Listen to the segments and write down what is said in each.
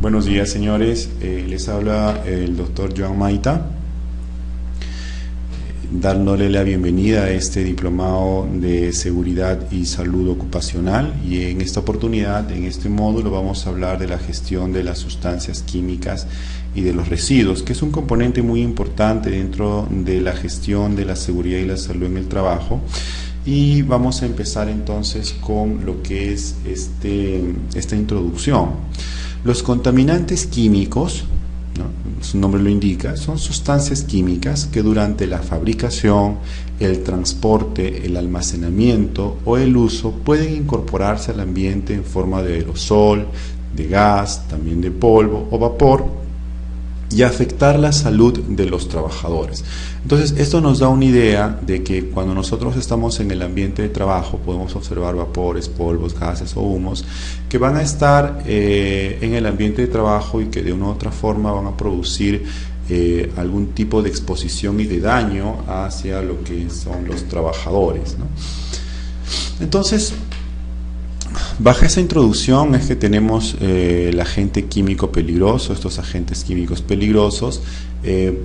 Buenos días, señores. Les habla el doctor Joan Maita, dándole la bienvenida a este diplomado de seguridad y salud ocupacional, y en esta oportunidad, en este módulo, vamos a hablar de la gestión de las sustancias químicas y de los residuos, que es un componente muy importante dentro de la gestión de la seguridad y la salud en el trabajo. Y vamos a empezar entonces con lo que es esta introducción. Los contaminantes químicos, ¿no?, su nombre lo indica, son sustancias químicas que durante la fabricación, el transporte, el almacenamiento o el uso pueden incorporarse al ambiente en forma de aerosol, de gas, también de polvo o vapor, y afectar la salud de los trabajadores. Entonces, esto nos da una idea de que cuando nosotros estamos en el ambiente de trabajo podemos observar vapores, polvos, gases o humos que van a estar en el ambiente de trabajo y que de una u otra forma van a producir algún tipo de exposición y de daño hacia lo que son los trabajadores, ¿no? Entonces, bajo esa introducción es que tenemos el agente químico peligroso. Estos agentes químicos peligrosos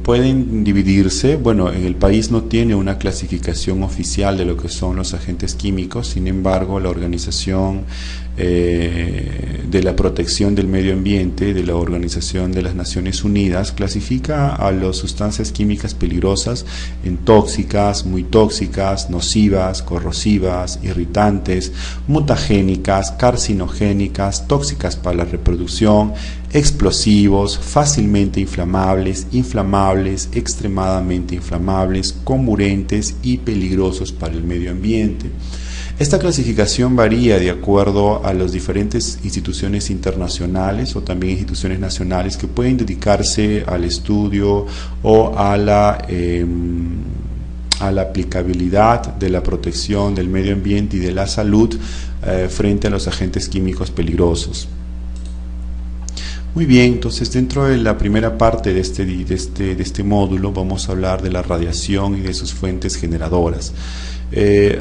pueden dividirse. Bueno, en el país no tiene una clasificación oficial de lo que son los agentes químicos. Sin embargo, la Organización de la Protección del Medio Ambiente de la Organización de las Naciones Unidas clasifica a las sustancias químicas peligrosas en tóxicas, muy tóxicas, nocivas, corrosivas, irritantes, mutagénicas, carcinogénicas, tóxicas para la reproducción, explosivos, fácilmente inflamables, extremadamente inflamables, comburentes y peligrosos para el medio ambiente. Esta clasificación varía de acuerdo a las diferentes instituciones internacionales o también instituciones nacionales que pueden dedicarse al estudio o a la aplicabilidad de la protección del medio ambiente y de la salud frente a los agentes químicos peligrosos. Muy bien, entonces dentro de la primera parte de este módulo vamos a hablar de la radiación y de sus fuentes generadoras.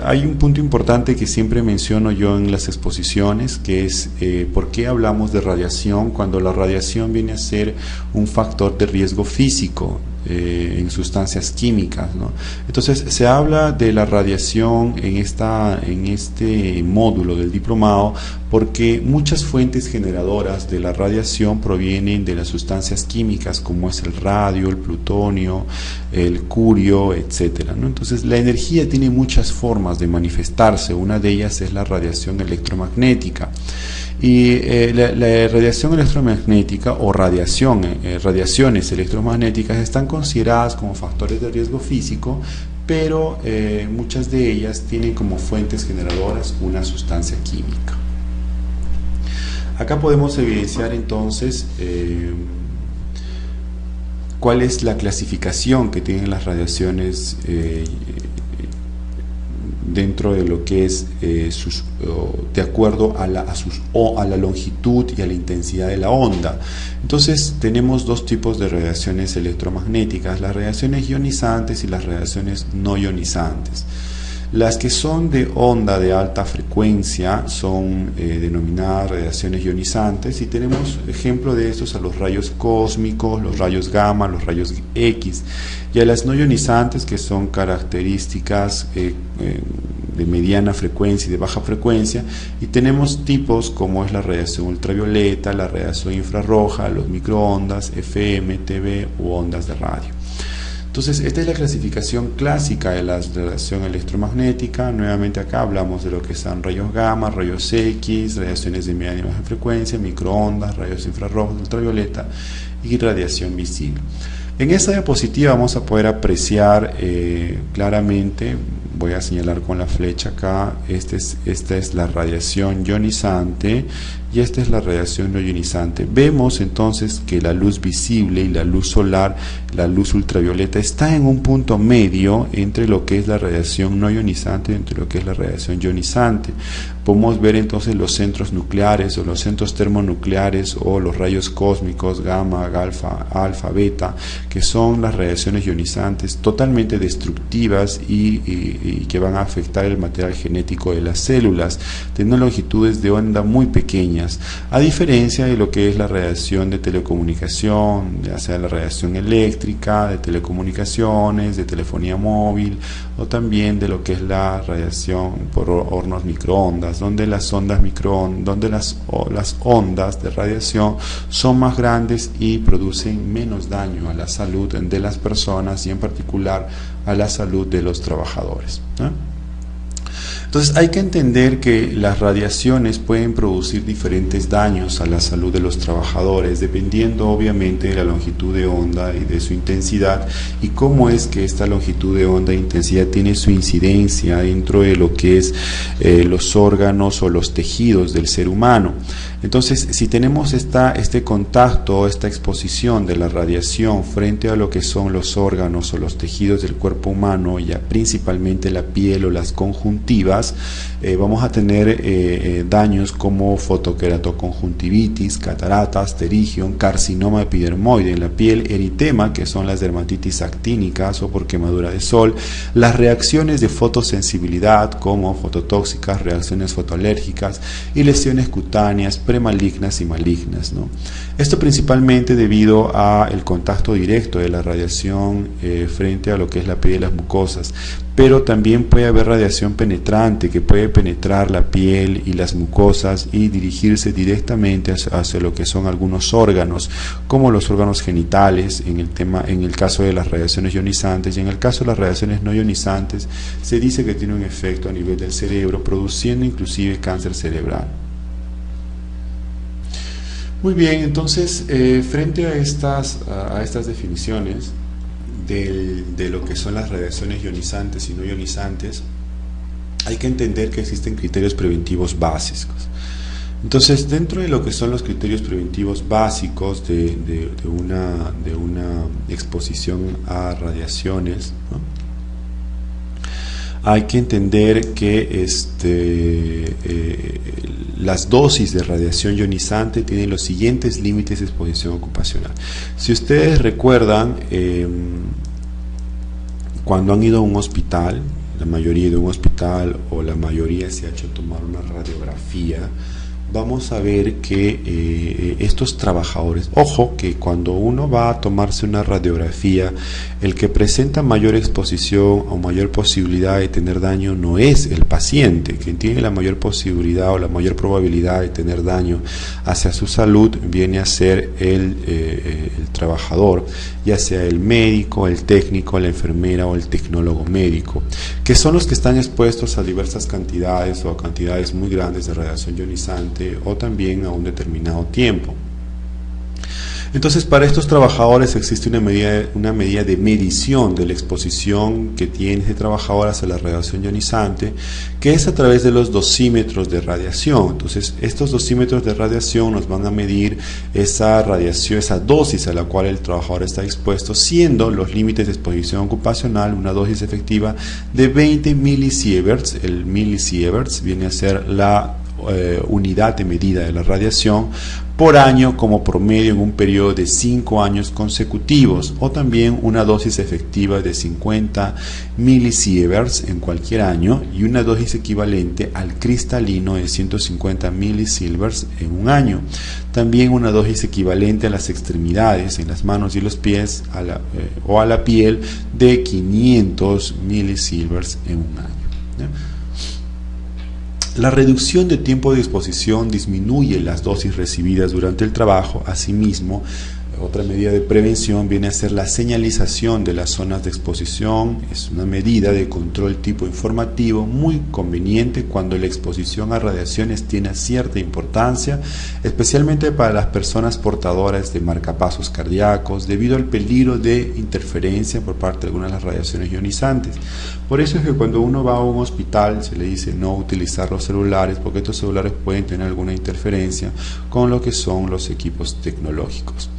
Hay un punto importante que siempre menciono yo en las exposiciones, que es por qué hablamos de radiación cuando la radiación viene a ser un factor de riesgo físico en sustancias químicas, ¿no? Entonces se habla de la radiación en este módulo del diplomado porque muchas fuentes generadoras de la radiación provienen de las sustancias químicas, como es el radio, el plutonio, el curio, etcétera, ¿no? Entonces la energía tiene muchas formas de manifestarse. Una de ellas es la radiación electromagnética. Y la radiación electromagnética o radiaciones electromagnéticas están consideradas como factores de riesgo físico, pero muchas de ellas tienen como fuentes generadoras una sustancia química. Acá podemos evidenciar entonces cuál es la clasificación que tienen las radiaciones dentro de lo que es de acuerdo a la longitud y a la intensidad de la onda. Entonces tenemos dos tipos de radiaciones electromagnéticas: las radiaciones ionizantes y las radiaciones no ionizantes. Las que son de onda de alta frecuencia son denominadas radiaciones ionizantes, y tenemos ejemplo de estos a los rayos cósmicos, los rayos gamma, los rayos X, y a las no ionizantes, que son características de mediana frecuencia y de baja frecuencia, y tenemos tipos como es la radiación ultravioleta, la radiación infrarroja, los microondas, FM, TV u ondas de radio. Entonces, esta es la clasificación clásica de la radiación electromagnética. Nuevamente acá hablamos de lo que son rayos gamma, rayos X, radiaciones de mediana y baja frecuencia, microondas, rayos infrarrojos, ultravioleta y radiación visible. En esta diapositiva vamos a poder apreciar claramente, voy a señalar con la flecha acá, esta es la radiación ionizante y esta es la radiación no ionizante. Vemos entonces que la luz visible y la luz solar, la luz ultravioleta, está en un punto medio entre lo que es la radiación no ionizante y entre lo que es la radiación ionizante. Podemos ver entonces los centros nucleares o los centros termonucleares o los rayos cósmicos, gamma, alfa, beta, que son las radiaciones ionizantes totalmente destructivas y que van a afectar el material genético de las células, teniendo longitudes de onda muy pequeñas. pequeñas, a diferencia de lo que es la radiación de telecomunicación, ya sea la radiación eléctrica, de telecomunicaciones, de telefonía móvil, o también de lo que es la radiación por hornos microondas, donde las ondas las ondas de radiación son más grandes y producen menos daño a la salud de las personas y en particular a la salud de los trabajadores, ¿no? Entonces hay que entender que las radiaciones pueden producir diferentes daños a la salud de los trabajadores, dependiendo obviamente de la longitud de onda y de su intensidad, y cómo es que esta longitud de onda e intensidad tiene su incidencia dentro de lo que es los órganos o los tejidos del ser humano. Entonces, si tenemos este contacto, esta exposición de la radiación frente a lo que son los órganos o los tejidos del cuerpo humano, ya principalmente la piel o las conjuntivas, vamos a tener daños como fotoqueratoconjuntivitis, cataratas, pterigión, carcinoma epidermoide en la piel, eritema, que son las dermatitis actínicas o por quemadura de sol, las reacciones de fotosensibilidad como fototóxicas, reacciones fotoalérgicas y lesiones cutáneas premalignas y malignas, ¿no? Esto principalmente debido al contacto directo de la radiación frente a lo que es la piel y las mucosas, pero también puede haber radiación penetrante que puede penetrar la piel y las mucosas y dirigirse directamente hacia lo que son algunos órganos, como los órganos genitales en el caso de las radiaciones ionizantes, y en el caso de las radiaciones no ionizantes se dice que tiene un efecto a nivel del cerebro, produciendo inclusive cáncer cerebral. Muy bien, entonces frente a estas definiciones de lo que son las radiaciones ionizantes y no ionizantes, hay que entender que existen criterios preventivos básicos. Entonces, dentro de lo que son los criterios preventivos básicos de una exposición a radiaciones, ¿no?, hay que entender que las dosis de radiación ionizante tienen los siguientes límites de exposición ocupacional. Si ustedes recuerdan, cuando han ido a un hospital, la mayoría de un hospital o la mayoría se ha hecho tomar una radiografía, vamos a ver que estos trabajadores, ojo que cuando uno va a tomarse una radiografía, el que presenta mayor exposición o mayor posibilidad de tener daño no es el paciente. Quien tiene la mayor posibilidad o la mayor probabilidad de tener daño hacia su salud viene a ser el trabajador, ya sea el médico, el técnico, la enfermera o el tecnólogo médico, que son los que están expuestos a diversas cantidades o a cantidades muy grandes de radiación ionizante o también a un determinado tiempo. Entonces, para estos trabajadores existe una medida de medición de la exposición que tiene ese trabajador hacia la radiación ionizante, que es a través de los dosímetros de radiación. Entonces, estos dosímetros de radiación nos van a medir esa radiación, esa dosis a la cual el trabajador está expuesto, siendo los límites de exposición ocupacional una dosis efectiva de 20 milisieverts. El milisieverts viene a ser la unidad de medida de la radiación por año como promedio en un periodo de 5 años consecutivos, o también una dosis efectiva de 50 milisieverts en cualquier año y una dosis equivalente al cristalino de 150 milisieverts en un año. También una dosis equivalente a las extremidades, en las manos y los pies o a la piel de 500 milisieverts en un año, ¿no? La reducción de tiempo de exposición disminuye las dosis recibidas durante el trabajo. Asimismo, otra medida de prevención viene a ser la señalización de las zonas de exposición. Es una medida de control tipo informativo muy conveniente cuando la exposición a radiaciones tiene cierta importancia, especialmente para las personas portadoras de marcapasos cardíacos, debido al peligro de interferencia por parte de algunas de las radiaciones ionizantes. Por eso es que cuando uno va a un hospital se le dice no utilizar los celulares, porque estos celulares pueden tener alguna interferencia con lo que son los equipos tecnológicos.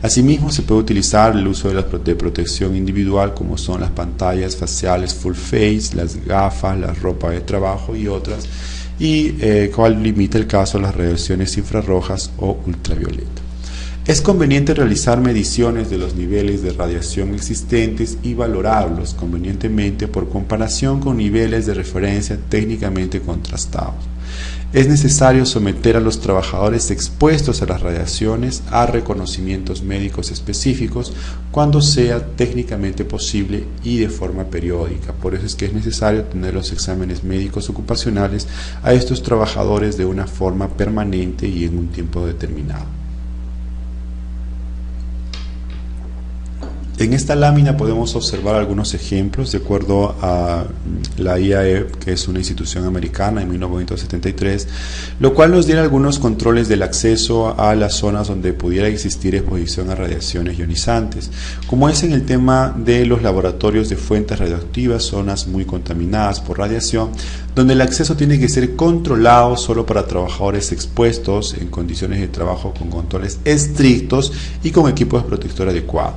Asimismo, se puede utilizar el uso de protección individual, como son las pantallas faciales full face, las gafas, la ropa de trabajo y otras, y cual limita el caso a las radiaciones infrarrojas o ultravioleta. Es conveniente realizar mediciones de los niveles de radiación existentes y valorarlos convenientemente por comparación con niveles de referencia técnicamente contrastados. Es necesario someter a los trabajadores expuestos a las radiaciones a reconocimientos médicos específicos cuando sea técnicamente posible y de forma periódica. Por eso es que es necesario tener los exámenes médicos ocupacionales a estos trabajadores de una forma permanente y en un tiempo determinado. En esta lámina podemos observar algunos ejemplos de acuerdo a la IAEA, que es una institución americana en 1973, lo cual nos diera algunos controles del acceso a las zonas donde pudiera existir exposición a radiaciones ionizantes, como es en el tema de los laboratorios de fuentes radioactivas, zonas muy contaminadas por radiación, donde el acceso tiene que ser controlado solo para trabajadores expuestos en condiciones de trabajo con controles estrictos y con equipos de protector adecuado.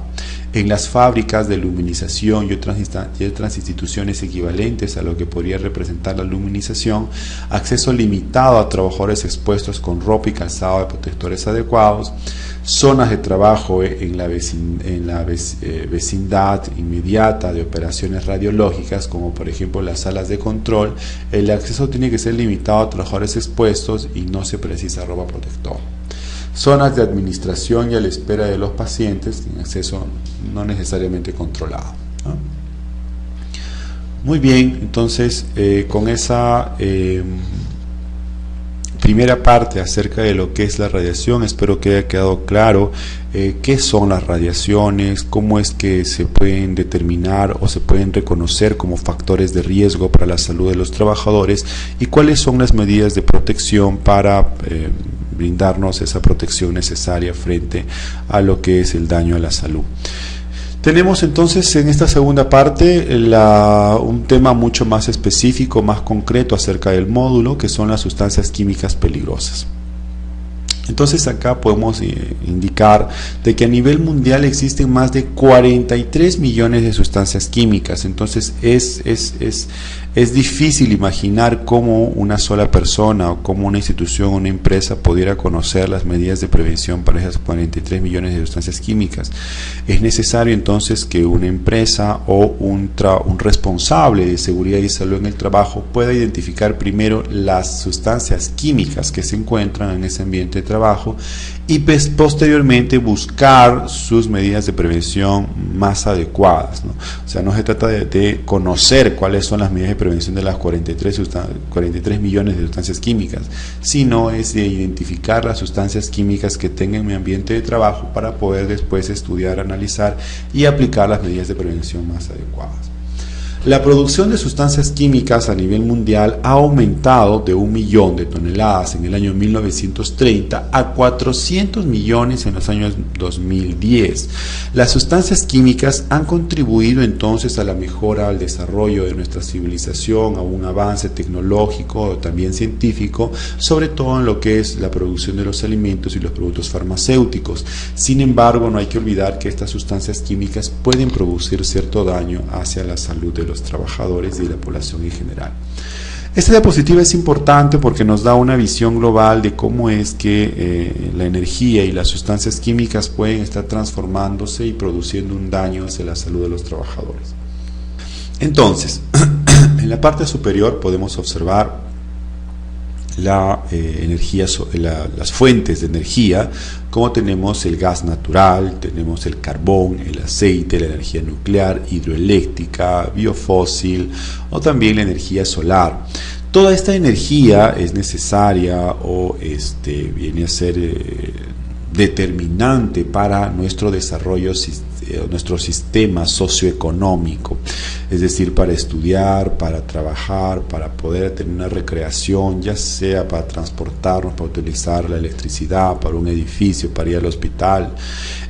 En las fábricas de luminización y otras instituciones equivalentes a lo que podría representar la luminización, acceso limitado a trabajadores expuestos con ropa y calzado de protectores adecuados, zonas de trabajo en la vecindad inmediata de operaciones radiológicas, como por ejemplo las salas de control. El acceso tiene que ser limitado a trabajadores expuestos y no se precisa ropa protectora. Zonas de administración y a la espera de los pacientes, en acceso no necesariamente controlado, ¿no? Muy bien, entonces con esa primera parte acerca de lo que es la radiación, espero que haya quedado claro qué son las radiaciones, cómo es que se pueden determinar o se pueden reconocer como factores de riesgo para la salud de los trabajadores y cuáles son las medidas de protección para brindarnos esa protección necesaria frente a lo que es el daño a la salud. Tenemos entonces en esta segunda parte un tema mucho más específico, más concreto acerca del módulo, que son las sustancias químicas peligrosas. Entonces acá podemos indicar de que a nivel mundial existen más de 43 millones de sustancias químicas. Entonces es difícil imaginar cómo una sola persona o cómo una institución o una empresa pudiera conocer las medidas de prevención para esas 43 millones de sustancias químicas. Es necesario entonces que una empresa o un responsable de seguridad y salud en el trabajo pueda identificar primero las sustancias químicas que se encuentran en ese ambiente de trabajo y posteriormente buscar sus medidas de prevención más adecuadas, ¿no? O sea, no se trata de conocer cuáles son las medidas de prevención de las 43 millones de sustancias químicas, sino es de identificar las sustancias químicas que tengan en mi ambiente de trabajo para poder después estudiar, analizar y aplicar las medidas de prevención más adecuadas. La producción de sustancias químicas a nivel mundial ha aumentado de 1 millón de toneladas en el año 1930 a 400 millones en los años 2010. Las sustancias químicas han contribuido entonces a la mejora, al desarrollo de nuestra civilización, a un avance tecnológico, también científico, sobre todo en lo que es la producción de los alimentos y los productos farmacéuticos. Sin embargo, no hay que olvidar que estas sustancias químicas pueden producir cierto daño hacia la salud de los trabajadores y de la población en general. Esta diapositiva es importante porque nos da una visión global de cómo es que la energía y las sustancias químicas pueden estar transformándose y produciendo un daño hacia la salud de los trabajadores. Entonces, en la parte superior podemos observar la energía, las fuentes de energía, como tenemos el gas natural, tenemos el carbón, el aceite, la energía nuclear, hidroeléctrica, biofósil o también la energía solar. Toda esta energía es necesaria o viene a ser determinante para nuestro desarrollo, nuestro sistema socioeconómico, es decir, para estudiar, para trabajar, para poder tener una recreación, ya sea para transportarnos, para utilizar la electricidad, para un edificio, para ir al hospital,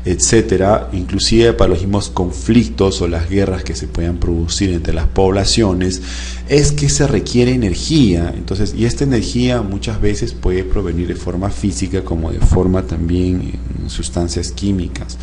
etcétera, inclusive para los mismos conflictos o las guerras que se puedan producir entre las poblaciones, es que se requiere energía. Entonces, y esta energía muchas veces puede provenir de forma física como de forma también en sustancias químicas.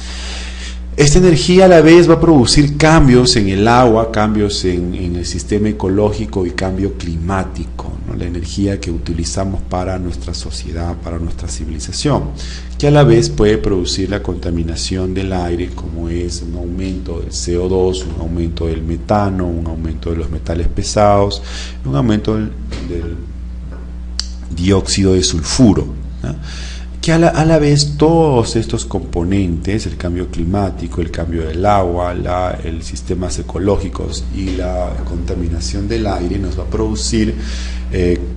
Esta energía a la vez va a producir cambios en el agua, cambios en el sistema ecológico y cambio climático, ¿no? La energía que utilizamos para nuestra sociedad, para nuestra civilización, que a la vez puede producir la contaminación del aire, como es un aumento del CO2, un aumento del metano, un aumento de los metales pesados, un aumento dióxido de sulfuro, ¿no? Que a la vez todos estos componentes, el cambio climático, el cambio del agua, el sistemas ecológicos y la contaminación del aire nos va a producir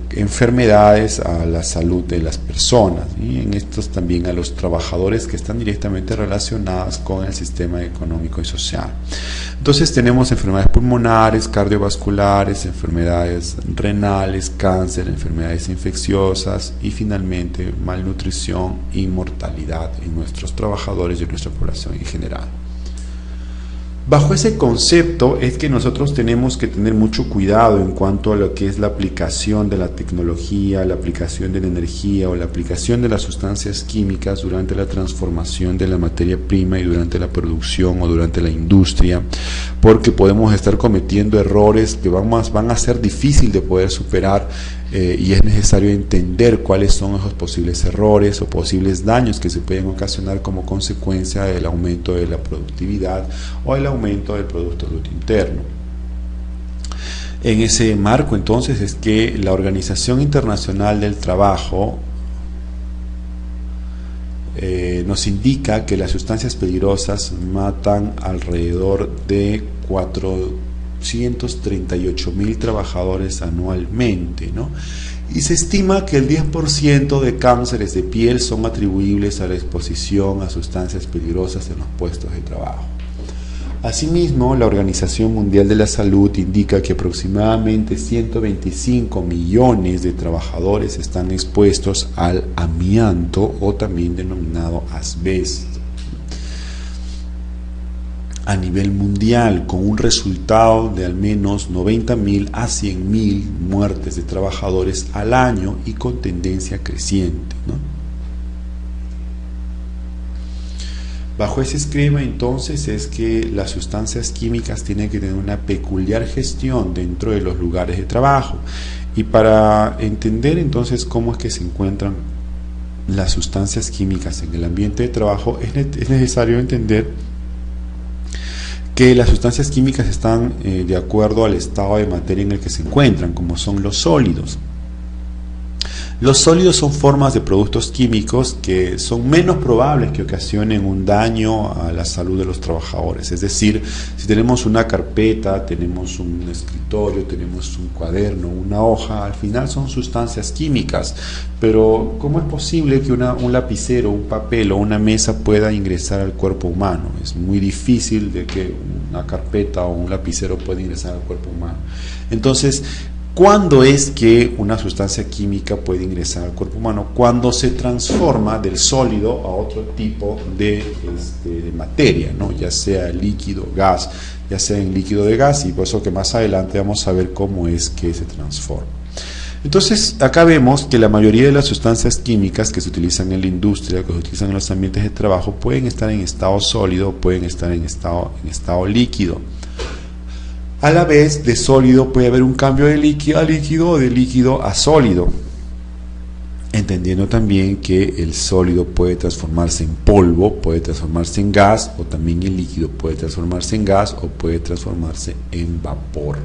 enfermedades a la salud de las personas, y en estos también a los trabajadores que están directamente relacionados con el sistema económico y social. Entonces tenemos enfermedades pulmonares, cardiovasculares, enfermedades renales, cáncer, enfermedades infecciosas y finalmente malnutrición y mortalidad en nuestros trabajadores y en nuestra población en general. Bajo ese concepto es que nosotros tenemos que tener mucho cuidado en cuanto a lo que es la aplicación de la tecnología, la aplicación de la energía o la aplicación de las sustancias químicas durante la transformación de la materia prima y durante la producción o durante la industria, porque podemos estar cometiendo errores que van a ser difícil de poder superar, y es necesario entender cuáles son esos posibles errores o posibles daños que se pueden ocasionar como consecuencia del aumento de la productividad o el aumento del Producto Bruto Interno. En ese marco, entonces, es que la Organización Internacional del Trabajo nos indica que las sustancias peligrosas matan alrededor de 438.000 trabajadores anualmente, ¿no? Y se estima que el 10% de cánceres de piel son atribuibles a la exposición a sustancias peligrosas en los puestos de trabajo. Asimismo, la Organización Mundial de la Salud indica que aproximadamente 125 millones de trabajadores están expuestos al amianto, o también denominado asbesto, a nivel mundial, con un resultado de al menos 90.000 a 100.000 muertes de trabajadores al año y con tendencia creciente, ¿no? Bajo ese esquema, entonces, es que las sustancias químicas tienen que tener una peculiar gestión dentro de los lugares de trabajo. Y para entender entonces cómo es que se encuentran las sustancias químicas en el ambiente de trabajo, es necesario entender que las sustancias químicas están de acuerdo al estado de materia en el que se encuentran, como son los sólidos. Los sólidos son formas de productos químicos que son menos probables que ocasionen un daño a la salud de los trabajadores. Es decir, si tenemos una carpeta, tenemos un escritorio, tenemos un cuaderno, una hoja, al final son sustancias químicas. Pero ¿cómo es posible que un lapicero, un papel o una mesa pueda ingresar al cuerpo humano? Es muy difícil de que una carpeta o un lapicero pueda ingresar al cuerpo humano. Entonces, ¿cuándo es que una sustancia química puede ingresar al cuerpo humano? Cuando se transforma del sólido a otro tipo de materia, ¿no? Ya sea líquido, gas, ya sea en líquido de gas, y por eso que más adelante vamos a ver cómo es que se transforma. Entonces, acá vemos que la mayoría de las sustancias químicas que se utilizan en la industria, que se utilizan en los ambientes de trabajo, pueden estar en estado sólido, pueden estar en estado líquido. A la vez, de sólido puede haber un cambio de líquido a líquido o de líquido a sólido, entendiendo también que el sólido puede transformarse en polvo, puede transformarse en gas, o también el líquido puede transformarse en gas o puede transformarse en vapor.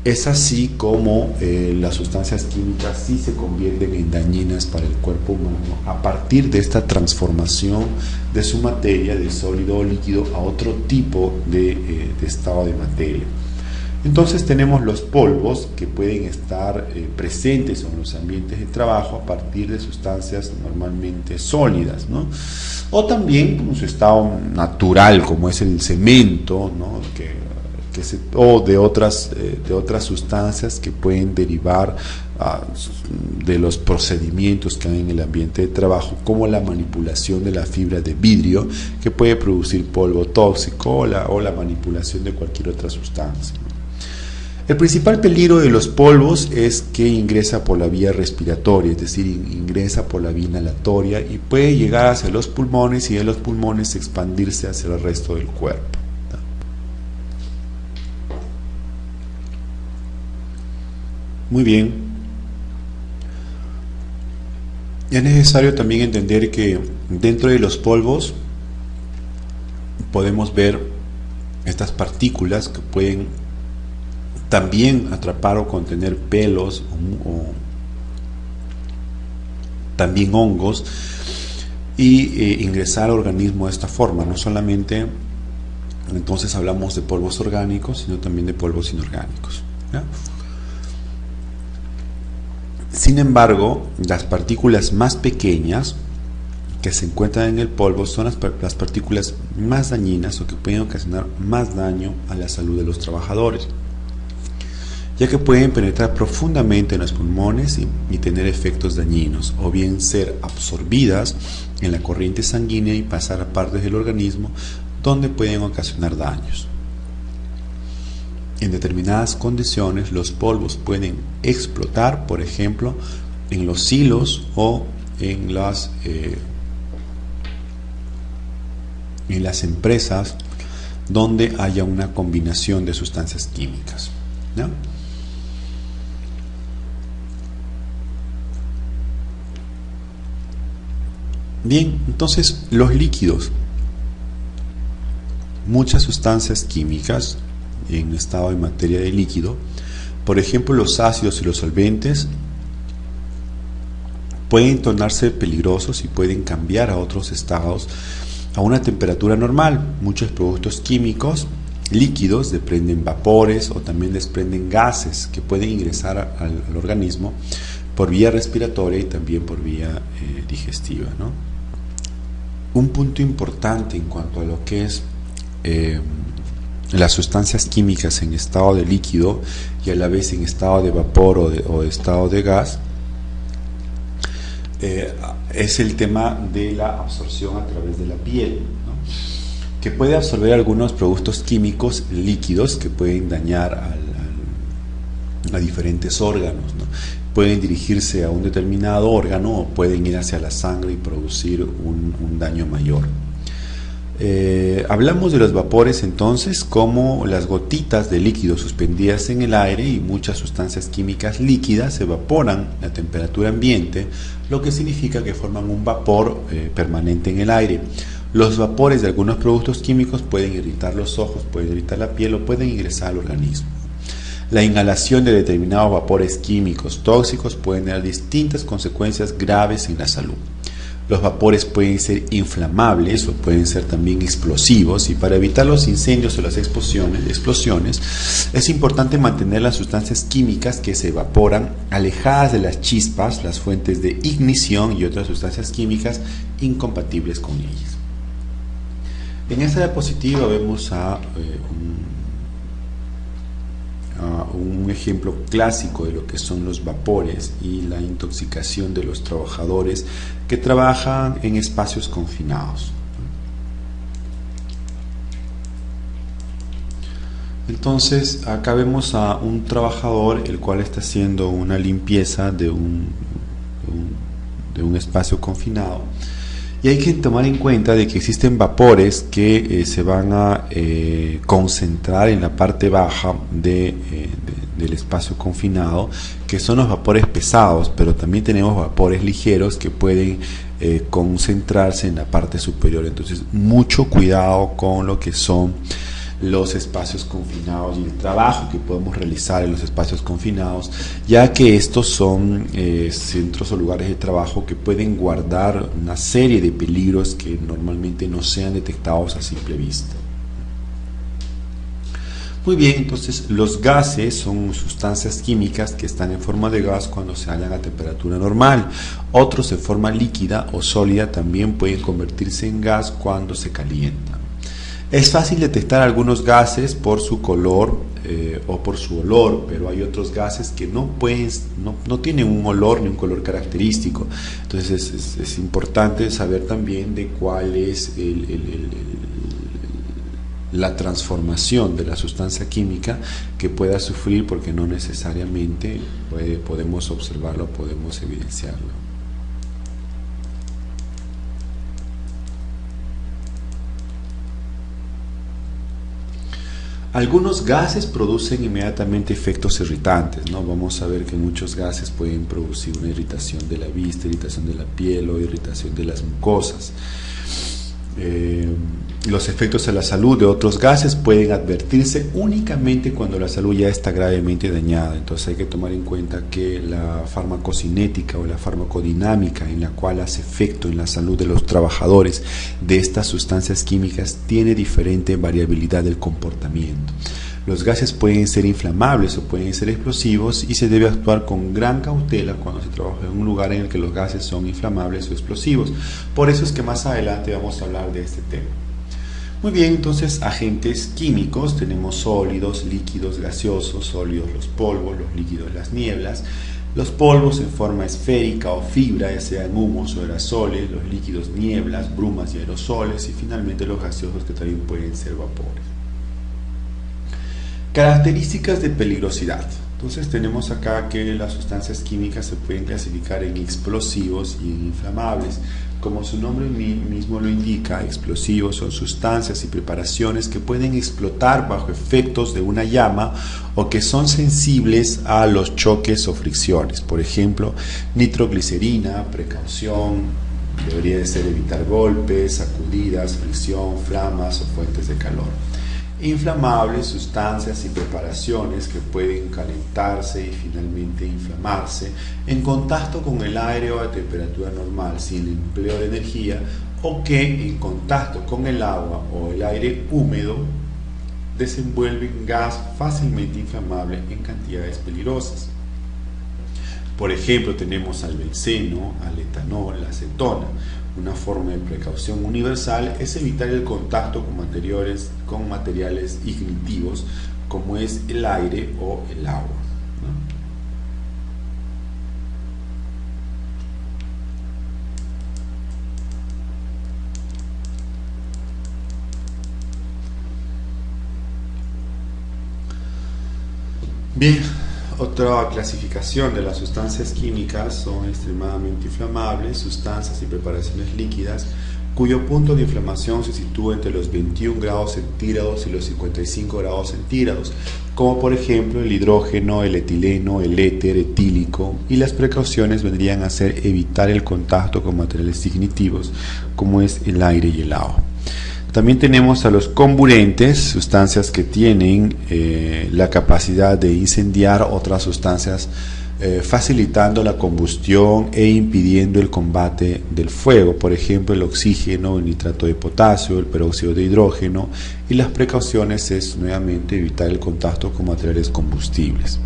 Es así como las sustancias químicas sí se convierten en dañinas para el cuerpo humano a partir de esta transformación de su materia, de sólido o líquido, a otro tipo de estado de materia. Entonces tenemos los polvos que pueden estar presentes en los ambientes de trabajo a partir de sustancias normalmente sólidas, ¿no? O también en su estado natural, como es el cemento, ¿no? O de otras sustancias que pueden derivar de los procedimientos que hay en el ambiente de trabajo, como la manipulación de la fibra de vidrio, que puede producir polvo tóxico, o la manipulación de cualquier otra sustancia. El principal peligro de los polvos es que ingresa por la vía respiratoria, es decir, ingresa por la vía inhalatoria y puede llegar hacia los pulmones y de los pulmones expandirse hacia el resto del cuerpo. Muy bien. Es necesario también entender que dentro de los polvos podemos ver estas partículas que pueden también atrapar o contener pelos también hongos, y ingresar al organismo de esta forma. No solamente entonces hablamos de polvos orgánicos, sino también de polvos inorgánicos, ¿ya? Sin embargo, las partículas más pequeñas que se encuentran en el polvo son las partículas más dañinas, o que pueden ocasionar más daño a la salud de los trabajadores, ya que pueden penetrar profundamente en los pulmones y tener efectos dañinos, o bien ser absorbidas en la corriente sanguínea y pasar a partes del organismo donde pueden ocasionar daños. En determinadas condiciones, los polvos pueden explotar, por ejemplo, en los silos o en las empresas donde haya una combinación de sustancias químicas, ¿no? Bien, entonces los líquidos, muchas sustancias químicas en estado de materia de líquido, por ejemplo los ácidos y los solventes, pueden tornarse peligrosos y pueden cambiar a otros estados a una temperatura normal. Muchos productos químicos líquidos desprenden vapores o también desprenden gases que pueden ingresar al organismo por vía respiratoria y también por vía digestiva, ¿no? Un punto importante en cuanto a lo que es las sustancias químicas en estado de líquido y a la vez en estado de vapor o de estado de gas es el tema de la absorción a través de la piel, ¿no? Que puede absorber algunos productos químicos líquidos que pueden dañar a diferentes órganos, ¿no? Pueden dirigirse a un determinado órgano o pueden ir hacia la sangre y producir un daño mayor. Hablamos de los vapores entonces como las gotitas de líquido suspendidas en el aire, y muchas sustancias químicas líquidas evaporan a temperatura ambiente, lo que significa que forman un vapor permanente en el aire. Los vapores de algunos productos químicos pueden irritar los ojos, pueden irritar la piel o pueden ingresar al organismo. La inhalación de determinados vapores químicos tóxicos pueden tener distintas consecuencias graves en la salud. Los vapores pueden ser inflamables o pueden ser también explosivos, y para evitar los incendios o las explosiones es importante mantener las sustancias químicas que se evaporan alejadas de las chispas, las fuentes de ignición y otras sustancias químicas incompatibles con ellas. En esta diapositiva vemos un ejemplo clásico de lo que son los vapores y la intoxicación de los trabajadores que trabajan en espacios confinados. Entonces acá vemos a un trabajador el cual está haciendo una limpieza de un espacio confinado, y hay que tomar en cuenta de que existen vapores que se van a concentrar en la parte baja del espacio confinado, que son los vapores pesados, pero también tenemos vapores ligeros que pueden concentrarse en la parte superior. Entonces mucho cuidado con lo que son los espacios confinados y el trabajo que podemos realizar en los espacios confinados, ya que estos son centros o lugares de trabajo que pueden guardar una serie de peligros que normalmente no sean detectados a simple vista. Muy bien, entonces los gases son sustancias químicas que están en forma de gas cuando se hallan a temperatura normal. Otros en forma líquida o sólida también pueden convertirse en gas cuando se calientan. Es fácil detectar algunos gases por su color o por su olor, pero hay otros gases que no tienen un olor ni un color característico. Entonces es importante saber también de cuál es la transformación de la sustancia química que pueda sufrir, porque no necesariamente podemos observarlo, podemos evidenciarlo. Algunos gases producen inmediatamente efectos irritantes, ¿no? Vamos a ver que muchos gases pueden producir una irritación de la vista, irritación de la piel o irritación de las mucosas. Los efectos a la salud de otros gases pueden advertirse únicamente cuando la salud ya está gravemente dañada. Entonces hay que tomar en cuenta que la farmacocinética o la farmacodinámica en la cual hace efecto en la salud de los trabajadores de estas sustancias químicas tiene diferente variabilidad del comportamiento. Los gases pueden ser inflamables o pueden ser explosivos y se debe actuar con gran cautela cuando se trabaja en un lugar en el que los gases son inflamables o explosivos. Por eso es que más adelante vamos a hablar de este tema. Muy bien, entonces agentes químicos, tenemos sólidos, líquidos, gaseosos, sólidos los polvos, los líquidos las nieblas, los polvos en forma esférica o fibra, ya sean humos o aerosoles, los líquidos nieblas, brumas y aerosoles, y finalmente los gaseosos que también pueden ser vapores. Características de peligrosidad. Entonces tenemos acá que las sustancias químicas se pueden clasificar en explosivos y en inflamables. Como su nombre mismo lo indica, explosivos son sustancias y preparaciones que pueden explotar bajo efectos de una llama o que son sensibles a los choques o fricciones. Por ejemplo, nitroglicerina, precaución, debería de ser evitar golpes, sacudidas, fricción, flamas o fuentes de calor. Inflamables, sustancias y preparaciones que pueden calentarse y finalmente inflamarse en contacto con el aire o a temperatura normal sin empleo de energía, o que en contacto con el agua o el aire húmedo desenvuelven gas fácilmente inflamable en cantidades peligrosas. Por ejemplo, tenemos al benceno, al etanol, la acetona. Una forma de precaución universal es evitar el contacto con materiales ignitivos como es el aire o el agua, ¿no? Bien, otra clasificación de las sustancias químicas son extremadamente inflamables, sustancias y preparaciones líquidas cuyo punto de inflamación se sitúa entre los 21 grados centígrados y los 55 grados centígrados, como por ejemplo el hidrógeno, el etileno, el éter etílico, y las precauciones vendrían a ser evitar el contacto con materiales ignitivos como es el aire y el agua. También tenemos a los comburentes, sustancias que tienen la capacidad de incendiar otras sustancias, facilitando la combustión e impidiendo el combate del fuego, por ejemplo el oxígeno, el nitrato de potasio, el peróxido de hidrógeno, y las precauciones es nuevamente evitar el contacto con materiales combustibles.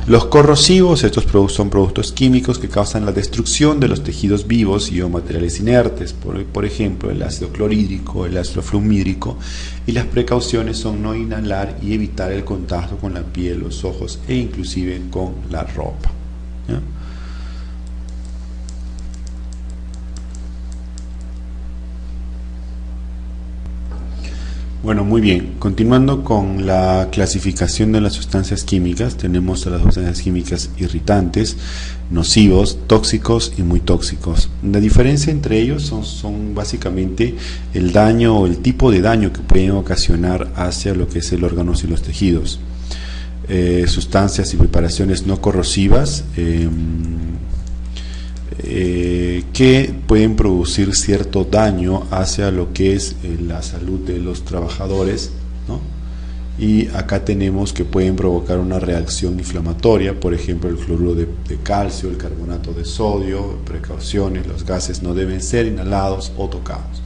Los corrosivos, estos son productos químicos que causan la destrucción de los tejidos vivos y o materiales inertes, por ejemplo el ácido clorhídrico, el ácido fluorhídrico, y las precauciones son no inhalar y evitar el contacto con la piel, los ojos e inclusive con la ropa, ¿ya? Bueno, muy bien. Continuando con la clasificación de las sustancias químicas, tenemos a las sustancias químicas irritantes, nocivos, tóxicos y muy tóxicos. La diferencia entre ellos son básicamente el daño o el tipo de daño que pueden ocasionar hacia lo que es el órgano y los tejidos. Sustancias y preparaciones no corrosivas que pueden producir cierto daño hacia lo que es la salud de los trabajadores, ¿no? Y acá tenemos que pueden provocar una reacción inflamatoria, por ejemplo el cloruro de calcio, el carbonato de sodio. Precauciones: los gases no deben ser inhalados o tocados.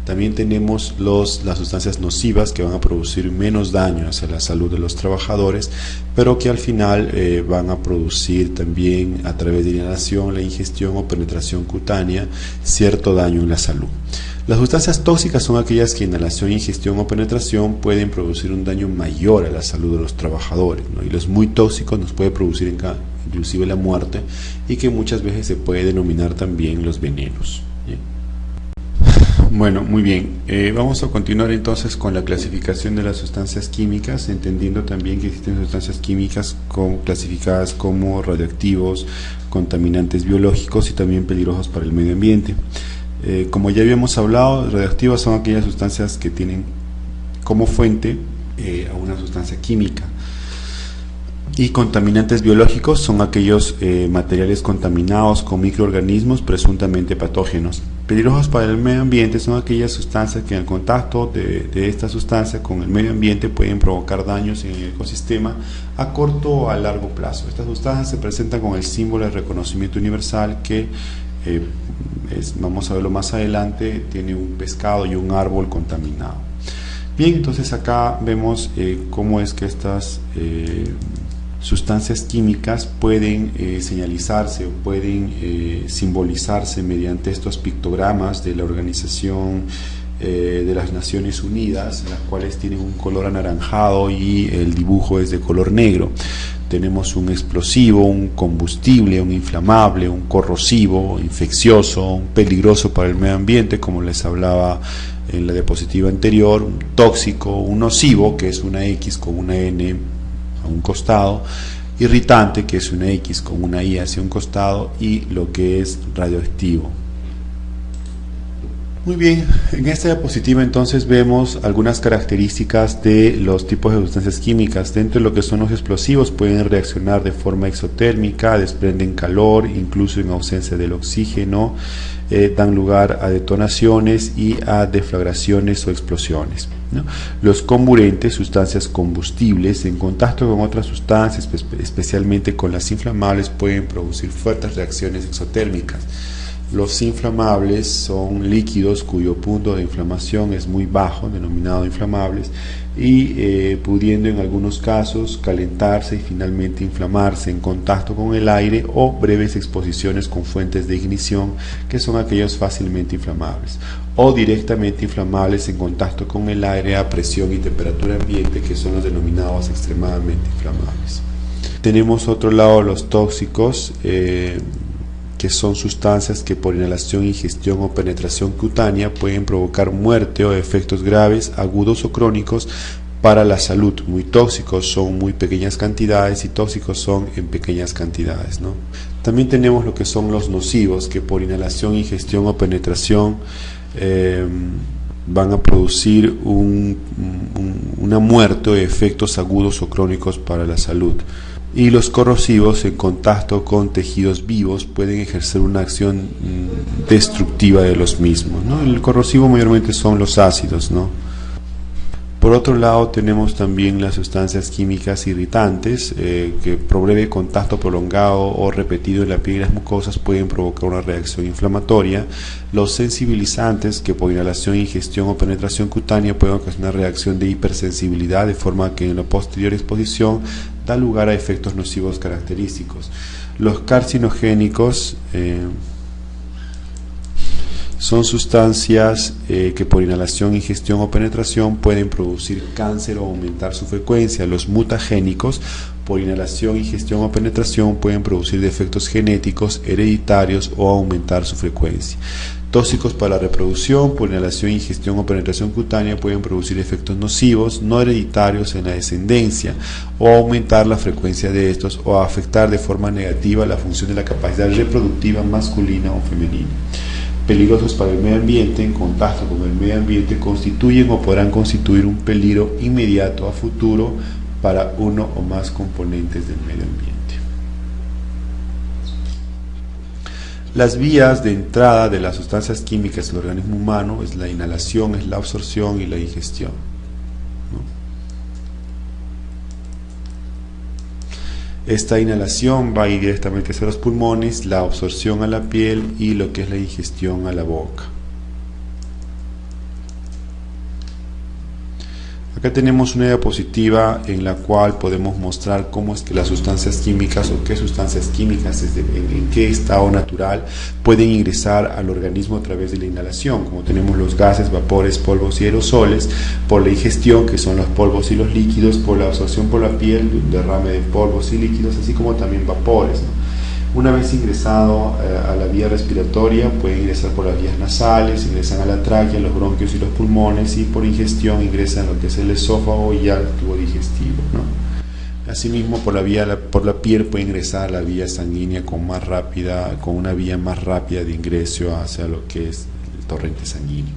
También tenemos las sustancias nocivas que van a producir menos daño hacia la salud de los trabajadores, pero que al final van a producir también a través de inhalación, la ingestión o penetración cutánea cierto daño en la salud. Las sustancias tóxicas son aquellas que inhalación, ingestión o penetración pueden producir un daño mayor a la salud de los trabajadores, ¿no? Y los muy tóxicos nos puede producir inclusive la muerte, y que muchas veces se puede denominar también los venenos. ¿Bien? Bueno, muy bien. Vamos a continuar entonces con la clasificación de las sustancias químicas, entendiendo también que existen sustancias químicas clasificadas como radioactivos, contaminantes biológicos y también peligrosos para el medio ambiente. Como ya habíamos hablado, radioactivas son aquellas sustancias que tienen como fuente a una sustancia química. Y contaminantes biológicos son aquellos materiales contaminados con microorganismos presuntamente patógenos. Peligrosos para el medio ambiente son aquellas sustancias que en el contacto de esta sustancia con el medio ambiente pueden provocar daños en el ecosistema a corto o a largo plazo. Estas sustancias se presentan con el símbolo de reconocimiento universal que, vamos a verlo más adelante, tiene un pescado y un árbol contaminado. Bien, entonces acá vemos cómo es que estas sustancias químicas pueden señalizarse o pueden simbolizarse mediante estos pictogramas de la Organización de las Naciones Unidas, las cuales tienen un color anaranjado y el dibujo es de color negro. Tenemos un explosivo, un combustible, un inflamable, un corrosivo, infeccioso, un peligroso para el medio ambiente, como les hablaba en la diapositiva anterior, un tóxico, un nocivo, que es una X con una N a un costado, irritante, que es una X con una Y hacia un costado, y lo que es radioactivo. Muy bien, en esta diapositiva entonces vemos algunas características de los tipos de sustancias químicas. Dentro de lo que son los explosivos, pueden reaccionar de forma exotérmica, desprenden calor, incluso en ausencia del oxígeno, dan lugar a detonaciones y a deflagraciones o explosiones, ¿no? Los comburentes, sustancias combustibles, en contacto con otras sustancias, especialmente con las inflamables, pueden producir fuertes reacciones exotérmicas. Los inflamables son líquidos cuyo punto de inflamación es muy bajo, denominado inflamables, y pudiendo en algunos casos calentarse y finalmente inflamarse en contacto con el aire o breves exposiciones con fuentes de ignición, que son aquellos fácilmente inflamables, o directamente inflamables en contacto con el aire a presión y temperatura ambiente, que son los denominados extremadamente inflamables. Tenemos otro lado los tóxicos, que son sustancias que por inhalación, ingestión o penetración cutánea pueden provocar muerte o efectos graves, agudos o crónicos para la salud. Muy tóxicos son muy pequeñas cantidades y tóxicos son en pequeñas cantidades, ¿no? También tenemos lo que son los nocivos, que por inhalación, ingestión o penetración van a producir una muerte o efectos agudos o crónicos para la salud. Y los corrosivos, en contacto con tejidos vivos, pueden ejercer una acción destructiva de los mismos, ¿no? El corrosivo mayormente son los ácidos, ¿no? Por otro lado, tenemos también las sustancias químicas irritantes, que por breve contacto prolongado o repetido en la piel y las mucosas pueden provocar una reacción inflamatoria. Los sensibilizantes, que por inhalación, ingestión o penetración cutánea pueden ocasionar reacción de hipersensibilidad, de forma que en la posterior exposición da lugar a efectos nocivos característicos. Los carcinogénicos son sustancias que por inhalación, ingestión o penetración pueden producir cáncer o aumentar su frecuencia. Los mutagénicos, por inhalación, ingestión o penetración, pueden producir defectos genéticos, hereditarios o aumentar su frecuencia. Tóxicos para la reproducción, por inhalación, ingestión o penetración cutánea, pueden producir efectos nocivos no hereditarios en la descendencia o aumentar la frecuencia de estos o afectar de forma negativa la función de la capacidad reproductiva masculina o femenina. Peligrosos para el medio ambiente, en contacto con el medio ambiente, constituyen o podrán constituir un peligro inmediato a futuro para uno o más componentes del medio ambiente. Las vías de entrada de las sustancias químicas en el organismo humano es la inhalación, es la absorción y la ingestión, ¿no? Esta inhalación va a ir directamente hacia los pulmones, la absorción a la piel y lo que es la ingestión a la boca. Acá tenemos una diapositiva en la cual podemos mostrar cómo es que las sustancias químicas o qué sustancias químicas en qué estado natural pueden ingresar al organismo a través de la inhalación, como tenemos los gases, vapores, polvos y aerosoles, por la ingestión, que son los polvos y los líquidos, por la absorción por la piel, un derrame de polvos y líquidos, así como también vapores, ¿no? Una vez ingresado a la vía respiratoria, puede ingresar por las vías nasales, ingresan a la tráquea, los bronquios y los pulmones, y por ingestión ingresan a lo que es el esófago y al tubo digestivo, ¿no? Asimismo, por la piel puede ingresar a la vía sanguínea con una vía más rápida de ingreso hacia lo que es el torrente sanguíneo.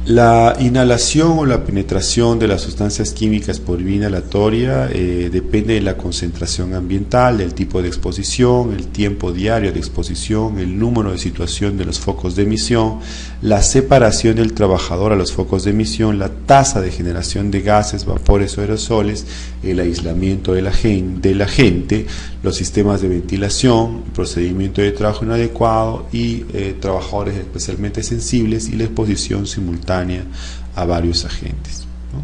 La inhalación o la penetración de las sustancias químicas por vía inhalatoria depende de la concentración ambiental, del tipo de exposición, el tiempo diario de exposición, el número de situación de los focos de emisión, la separación del trabajador a los focos de emisión, la tasa de generación de gases, vapores o aerosoles, el aislamiento de la gente, los sistemas de ventilación, el procedimiento de trabajo inadecuado y trabajadores especialmente sensibles y la exposición simultánea a varios agentes, ¿no?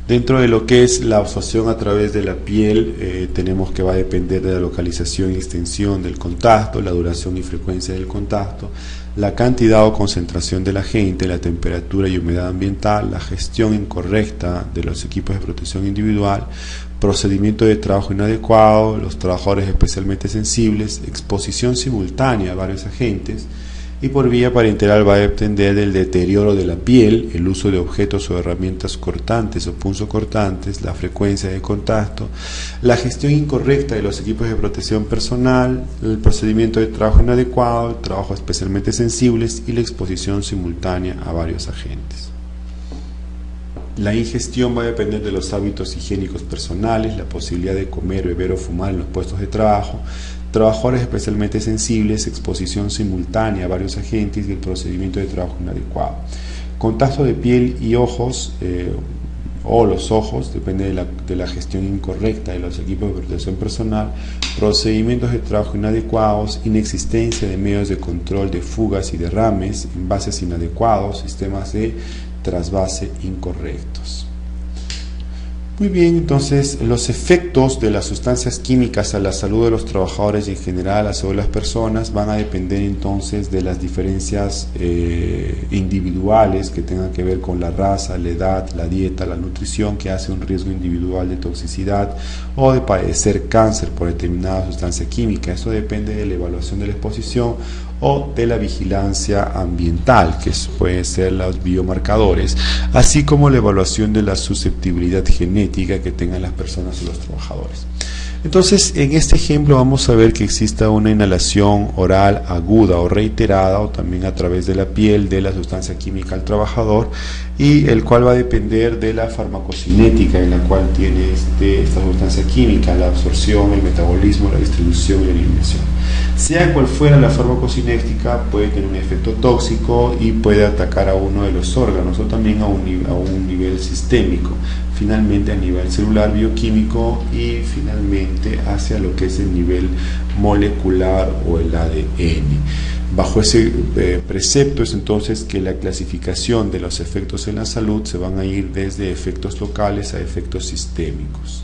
Dentro de lo que es la absorción a través de la piel, tenemos que va a depender de la localización y extensión del contacto, la duración y frecuencia del contacto, la cantidad o concentración del agente, la temperatura y humedad ambiental, la gestión incorrecta de los equipos de protección individual, procedimiento de trabajo inadecuado, los trabajadores especialmente sensibles, exposición simultánea a varios agentes. Y por vía parenteral va a depender del deterioro de la piel, el uso de objetos o herramientas cortantes o punzocortantes, la frecuencia de contacto, la gestión incorrecta de los equipos de protección personal, el procedimiento de trabajo inadecuado, el trabajo especialmente sensibles y la exposición simultánea a varios agentes. La ingestión va a depender de los hábitos higiénicos personales, la posibilidad de comer, beber o fumar en los puestos de trabajo, trabajadores especialmente sensibles, exposición simultánea a varios agentes y el procedimiento de trabajo inadecuado. Contacto de piel y ojos o los ojos, depende de la gestión incorrecta de los equipos de protección personal, procedimientos de trabajo inadecuados, inexistencia de medios de control de fugas y derrames, envases inadecuados, sistemas de trasvase incorrectos. Muy bien, entonces los efectos de las sustancias químicas a la salud de los trabajadores y en general a la salud de las personas van a depender entonces de las diferencias individuales que tengan que ver con la raza, la edad, la dieta, la nutrición, que hace un riesgo individual de toxicidad o de padecer cáncer por determinada sustancia química. Esto depende de la evaluación de la exposición o de la vigilancia ambiental, que pueden ser los biomarcadores, así como la evaluación de la susceptibilidad genética que tengan las personas o los trabajadores. Entonces, en este ejemplo vamos a ver que exista una inhalación oral aguda o reiterada, o también a través de la piel, de la sustancia química al trabajador, y el cual va a depender de la farmacocinética en la cual tiene esta sustancia química, la absorción, el metabolismo, la distribución y la eliminación. Sea cual fuera la farmacocinética, puede tener un efecto tóxico y puede atacar a uno de los órganos o también a un nivel sistémico, finalmente a nivel celular, bioquímico y finalmente hacia lo que es el nivel molecular o el ADN. Bajo ese precepto es entonces que la clasificación de los efectos en la salud se van a ir desde efectos locales a efectos sistémicos.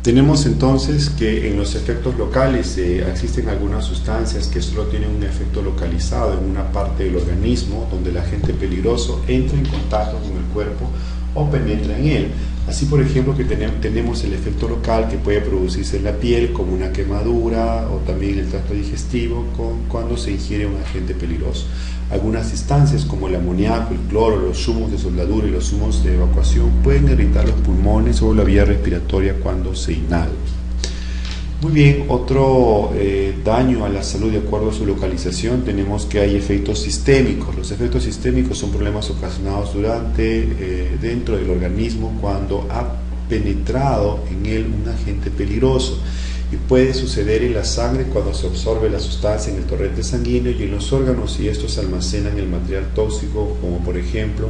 Tenemos entonces que en los efectos locales existen algunas sustancias que solo tienen un efecto localizado en una parte del organismo, donde el agente peligroso entra en contacto con el cuerpo o penetra en él. Así, por ejemplo, que tenemos el efecto local que puede producirse en la piel como una quemadura o también en el tracto digestivo cuando se ingiere un agente peligroso. Algunas sustancias como el amoníaco, el cloro, los zumos de soldadura y los zumos de evacuación pueden irritar los pulmones o la vía respiratoria cuando se inhala. Muy bien, otro daño a la salud de acuerdo a su localización, tenemos que hay efectos sistémicos. Los efectos sistémicos son problemas ocasionados dentro del organismo cuando ha penetrado en él un agente peligroso. Y puede suceder en la sangre cuando se absorbe la sustancia en el torrente sanguíneo y en los órganos si estos almacenan el material tóxico, como por ejemplo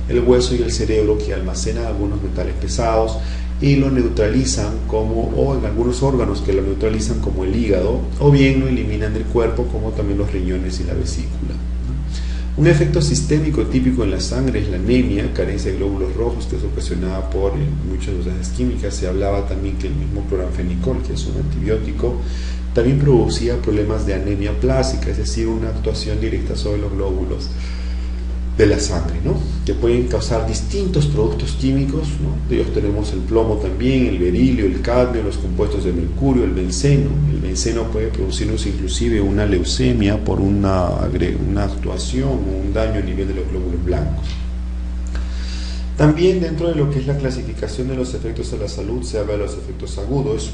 el hueso y el cerebro, que almacenan algunos metales pesados y lo neutralizan o en algunos órganos que lo neutralizan como el hígado, o bien lo eliminan del cuerpo como también los riñones y la vesícula. Un efecto sistémico típico en la sangre es la anemia, carencia de glóbulos rojos, que es ocasionada por muchas sustancias químicas. Se hablaba también que el mismo cloranfenicol, que es un antibiótico, también producía problemas de anemia plásica, es decir, una actuación directa sobre los glóbulos de la sangre, ¿no? Que pueden causar distintos productos químicos, ¿no? De ellos tenemos el plomo también, el berilio, el cadmio, los compuestos de mercurio, el benceno. El benceno puede producirnos inclusive una leucemia por una actuación o un daño a nivel de los glóbulos blancos. También dentro de lo que es la clasificación de los efectos a la salud se habla de los efectos agudos.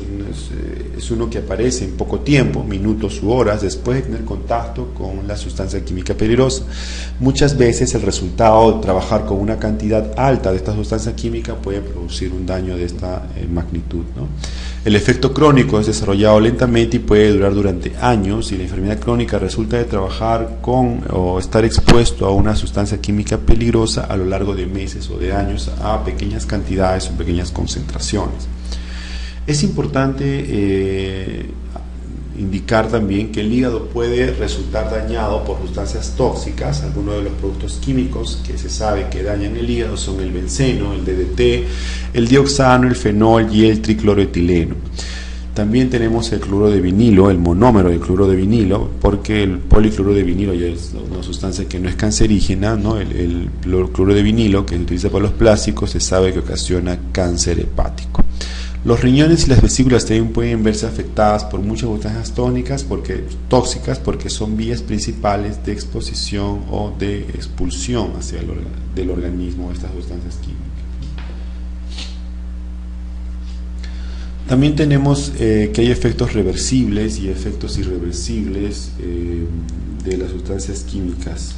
Es uno que aparece en poco tiempo, minutos u horas, después de tener contacto con la sustancia química peligrosa. Muchas veces el resultado de trabajar con una cantidad alta de esta sustancia química puede producir un daño de esta magnitud, ¿no? El efecto crónico es desarrollado lentamente y puede durar durante años, y la enfermedad crónica resulta de trabajar con o estar expuesto a una sustancia química peligrosa a lo largo de meses o de años a pequeñas cantidades o pequeñas concentraciones. Es importante indicar también que el hígado puede resultar dañado por sustancias tóxicas. Algunos de los productos químicos que se sabe que dañan el hígado son el benceno, el DDT, el dioxano, el fenol y el tricloroetileno. También tenemos el cloruro de vinilo, el monómero del cloruro de vinilo, porque el policloruro de vinilo ya es una sustancia que no es cancerígena, ¿no? El cloruro de vinilo que se utiliza para los plásticos se sabe que ocasiona cáncer hepático. Los riñones y las vesículas también pueden verse afectadas por muchas sustancias tóxicas porque son vías principales de exposición o de expulsión del organismo de estas sustancias químicas. También tenemos que hay efectos reversibles y efectos irreversibles de las sustancias químicas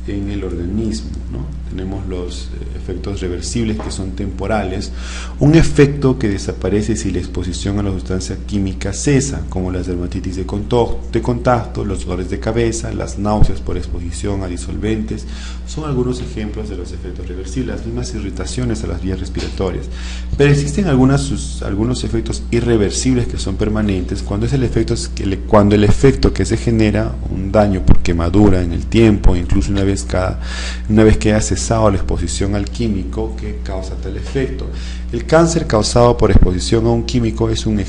en el organismo, ¿no? Tenemos los efectos reversibles, que son temporales, un efecto que desaparece si la exposición a la sustancia química cesa, como las dermatitis de contacto, los dolores de cabeza, las náuseas por exposición a disolventes, son algunos ejemplos de los efectos reversibles, las mismas irritaciones a las vías respiratorias. Pero existen algunos efectos irreversibles que son permanentes, cuando el efecto que se genera, un daño por quemadura en el tiempo, incluso una vez que haya cesado la exposición al químico que causa tal efecto. El cáncer causado por exposición a un químico es un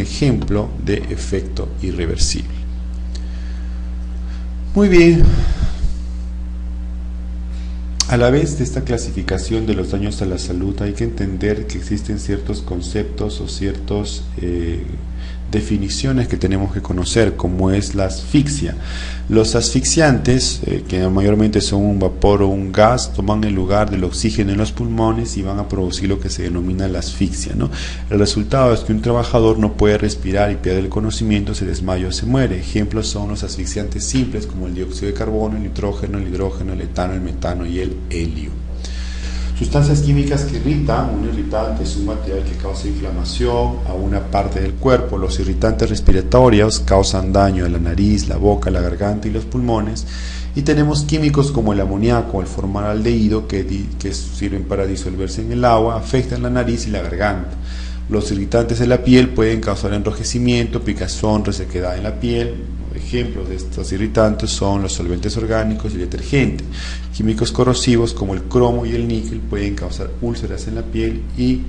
ejemplo de efecto irreversible. Muy bien. A la vez de esta clasificación de los daños a la salud, hay que entender que existen ciertos conceptos o ciertas definiciones que tenemos que conocer, como es la asfixia. Los asfixiantes, que mayormente son un vapor o un gas, toman el lugar del oxígeno en los pulmones y van a producir lo que se denomina la asfixia, ¿no? El resultado es que un trabajador no puede respirar y pierde el conocimiento, se desmaya o se muere. Ejemplos son los asfixiantes simples como el dióxido de carbono, el nitrógeno, el hidrógeno, el etano, el metano y el helio. Sustancias químicas que irritan. Un irritante es un material que causa inflamación a una parte del cuerpo. Los irritantes respiratorios causan daño a la nariz, la boca, la garganta y los pulmones. Y tenemos químicos como el amoníaco o el formaldehído que sirven para disolverse en el agua, afectan la nariz y la garganta. Los irritantes de la piel pueden causar enrojecimiento, picazón, resequedad en la piel. Ejemplos de estos irritantes son los solventes orgánicos y el detergente. Químicos corrosivos como el cromo y el níquel pueden causar úlceras en la piel y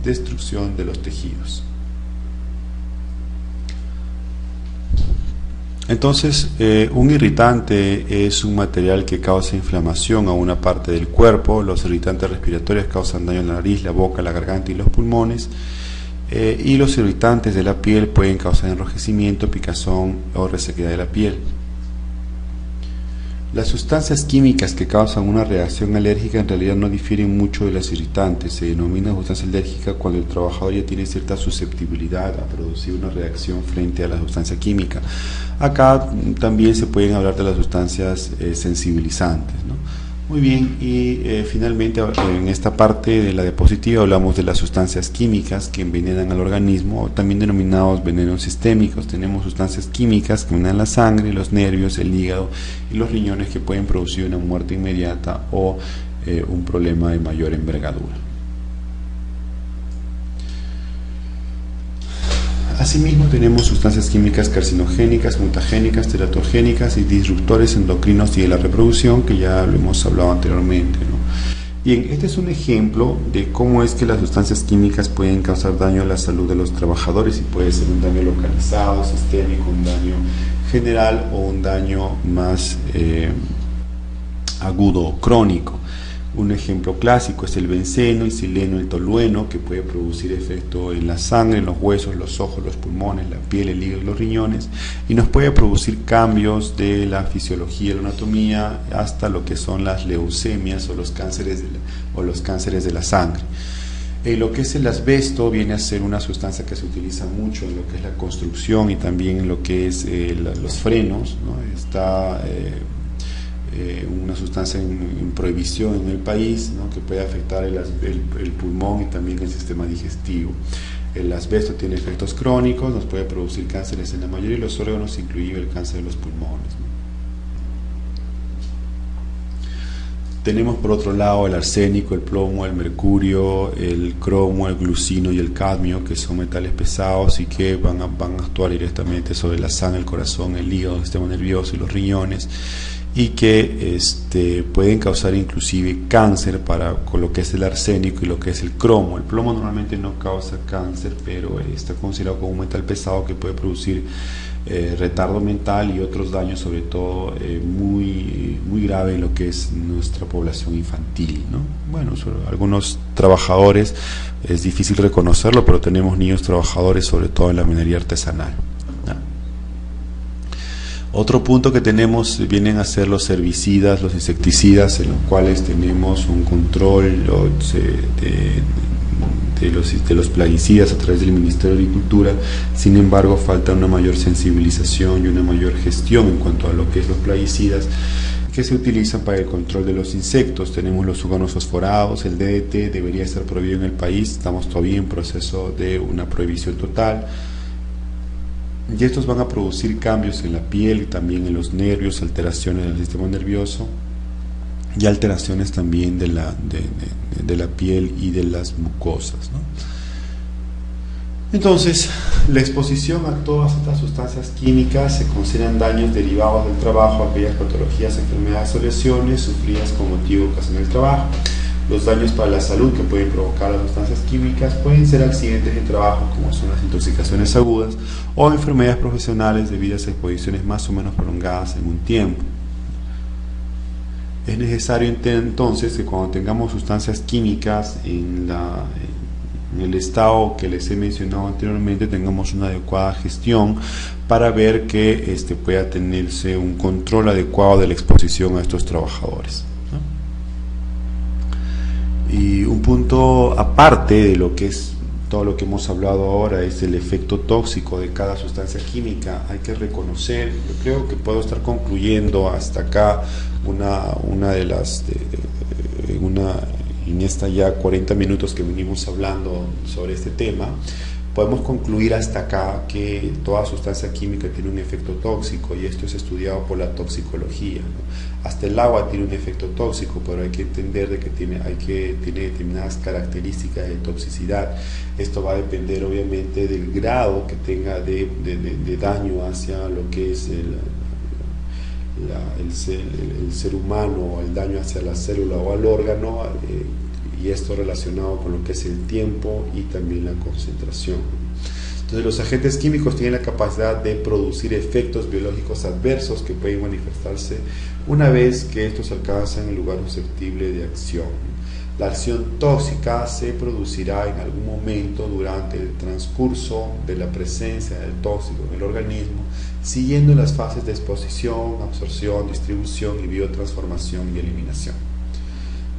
destrucción de los tejidos. Entonces, un irritante es un material que causa inflamación a una parte del cuerpo. Los irritantes respiratorios causan daño en la nariz, la boca, la garganta y los pulmones. Y los irritantes de la piel pueden causar enrojecimiento, picazón o resequedad de la piel. Las sustancias químicas que causan una reacción alérgica en realidad no difieren mucho de las irritantes. Se denomina sustancia alérgica cuando el trabajador ya tiene cierta susceptibilidad a producir una reacción frente a la sustancia química. Acá también se pueden hablar de las sustancias sensibilizantes, ¿no? Muy bien, y finalmente en esta parte de la diapositiva hablamos de las sustancias químicas que envenenan al organismo, también denominados venenos sistémicos. Tenemos sustancias químicas que envenenan la sangre, los nervios, el hígado y los riñones, que pueden producir una muerte inmediata o un problema de mayor envergadura. Asimismo, tenemos sustancias químicas carcinogénicas, mutagénicas, teratogénicas y disruptores endocrinos y de la reproducción, que ya lo hemos hablado anteriormente, ¿no? Bien, este es un ejemplo de cómo es que las sustancias químicas pueden causar daño a la salud de los trabajadores, y puede ser un daño localizado, sistémico, un daño general o un daño más agudo o crónico. Un ejemplo clásico es el benceno, el sileno, el tolueno, que puede producir efecto en la sangre, en los huesos, los ojos, los pulmones, la piel, el hígado y los riñones, y nos puede producir cambios de la fisiología y la anatomía hasta lo que son las leucemias o los cánceres o los cánceres de la sangre. Lo que es el asbesto viene a ser una sustancia que se utiliza mucho en lo que es la construcción y también en lo que es los frenos, ¿no? Está una sustancia en prohibición en el país, ¿no? Que puede afectar el pulmón y también el sistema digestivo. El asbesto tiene efectos crónicos, nos puede producir cánceres en la mayoría de los órganos, incluido el cáncer de los pulmones, ¿no? Tenemos por otro lado el arsénico, el plomo, el mercurio, el cromo, el glucino y el cadmio, que son metales pesados y que van a actuar directamente sobre la sangre, el corazón, el hígado, el sistema nervioso y los riñones, y que pueden causar inclusive cáncer con lo que es el arsénico y lo que es el cromo. El plomo normalmente no causa cáncer, pero está considerado como un metal pesado que puede producir retardo mental y otros daños, sobre todo muy grave en lo que es nuestra población infantil, ¿no? Bueno, algunos trabajadores es difícil reconocerlo, pero tenemos niños trabajadores, sobre todo en la minería artesanal, ¿no? Otro punto que tenemos vienen a ser los herbicidas, los insecticidas, en los cuales tenemos un control de los plaguicidas a través del Ministerio de Agricultura. Sin embargo, falta una mayor sensibilización y una mayor gestión en cuanto a lo que es los plaguicidas que se utilizan para el control de los insectos. Tenemos los organofosforados, el DDT debería ser prohibido en el país, estamos todavía en proceso de una prohibición total. Y estos van a producir cambios en la piel y también en los nervios, alteraciones del sistema nervioso y alteraciones también de la piel y de las mucosas, ¿no? Entonces, la exposición a todas estas sustancias químicas se consideran daños derivados del trabajo, aquellas patologías, enfermedades o lesiones sufridas con motivo de ocasión del trabajo. Los daños para la salud que pueden provocar las sustancias químicas pueden ser accidentes de trabajo, como son las intoxicaciones agudas, o enfermedades profesionales debidas a exposiciones más o menos prolongadas en un tiempo. Es necesario entonces que cuando tengamos sustancias químicas en el estado que les he mencionado anteriormente, tengamos una adecuada gestión para ver que pueda tenerse un control adecuado de la exposición a estos trabajadores, ¿no? Y un punto aparte de lo que es todo lo que hemos hablado ahora es el efecto tóxico de cada sustancia química. Hay que reconocer, yo creo que puedo estar concluyendo hasta acá en esta ya 40 minutos que venimos hablando sobre este tema. Podemos concluir hasta acá que toda sustancia química tiene un efecto tóxico, y esto es estudiado por la toxicología, ¿no? Hasta el agua tiene un efecto tóxico, pero hay que entender de que tiene determinadas características de toxicidad. Esto va a depender obviamente del grado que tenga de daño hacia lo que es el ser humano, el daño hacia la célula o al órgano, y esto relacionado con lo que es el tiempo y también la concentración. Entonces, los agentes químicos tienen la capacidad de producir efectos biológicos adversos que pueden manifestarse una vez que estos alcanzan el lugar susceptible de acción. La acción tóxica se producirá en algún momento durante el transcurso de la presencia del tóxico en el organismo, siguiendo las fases de exposición, absorción, distribución y biotransformación y eliminación.